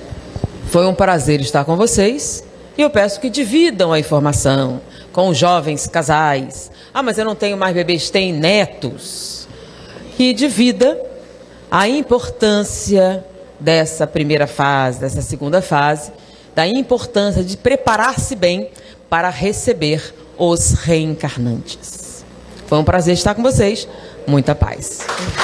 foi um prazer estar com vocês. E eu peço que dividam a informação com os jovens casais. Mas eu não tenho mais bebês, tenho netos. Que divida a importância dessa primeira fase, dessa segunda fase, da importância de preparar-se bem para receber os reencarnantes. Foi um prazer estar com vocês. Muita paz.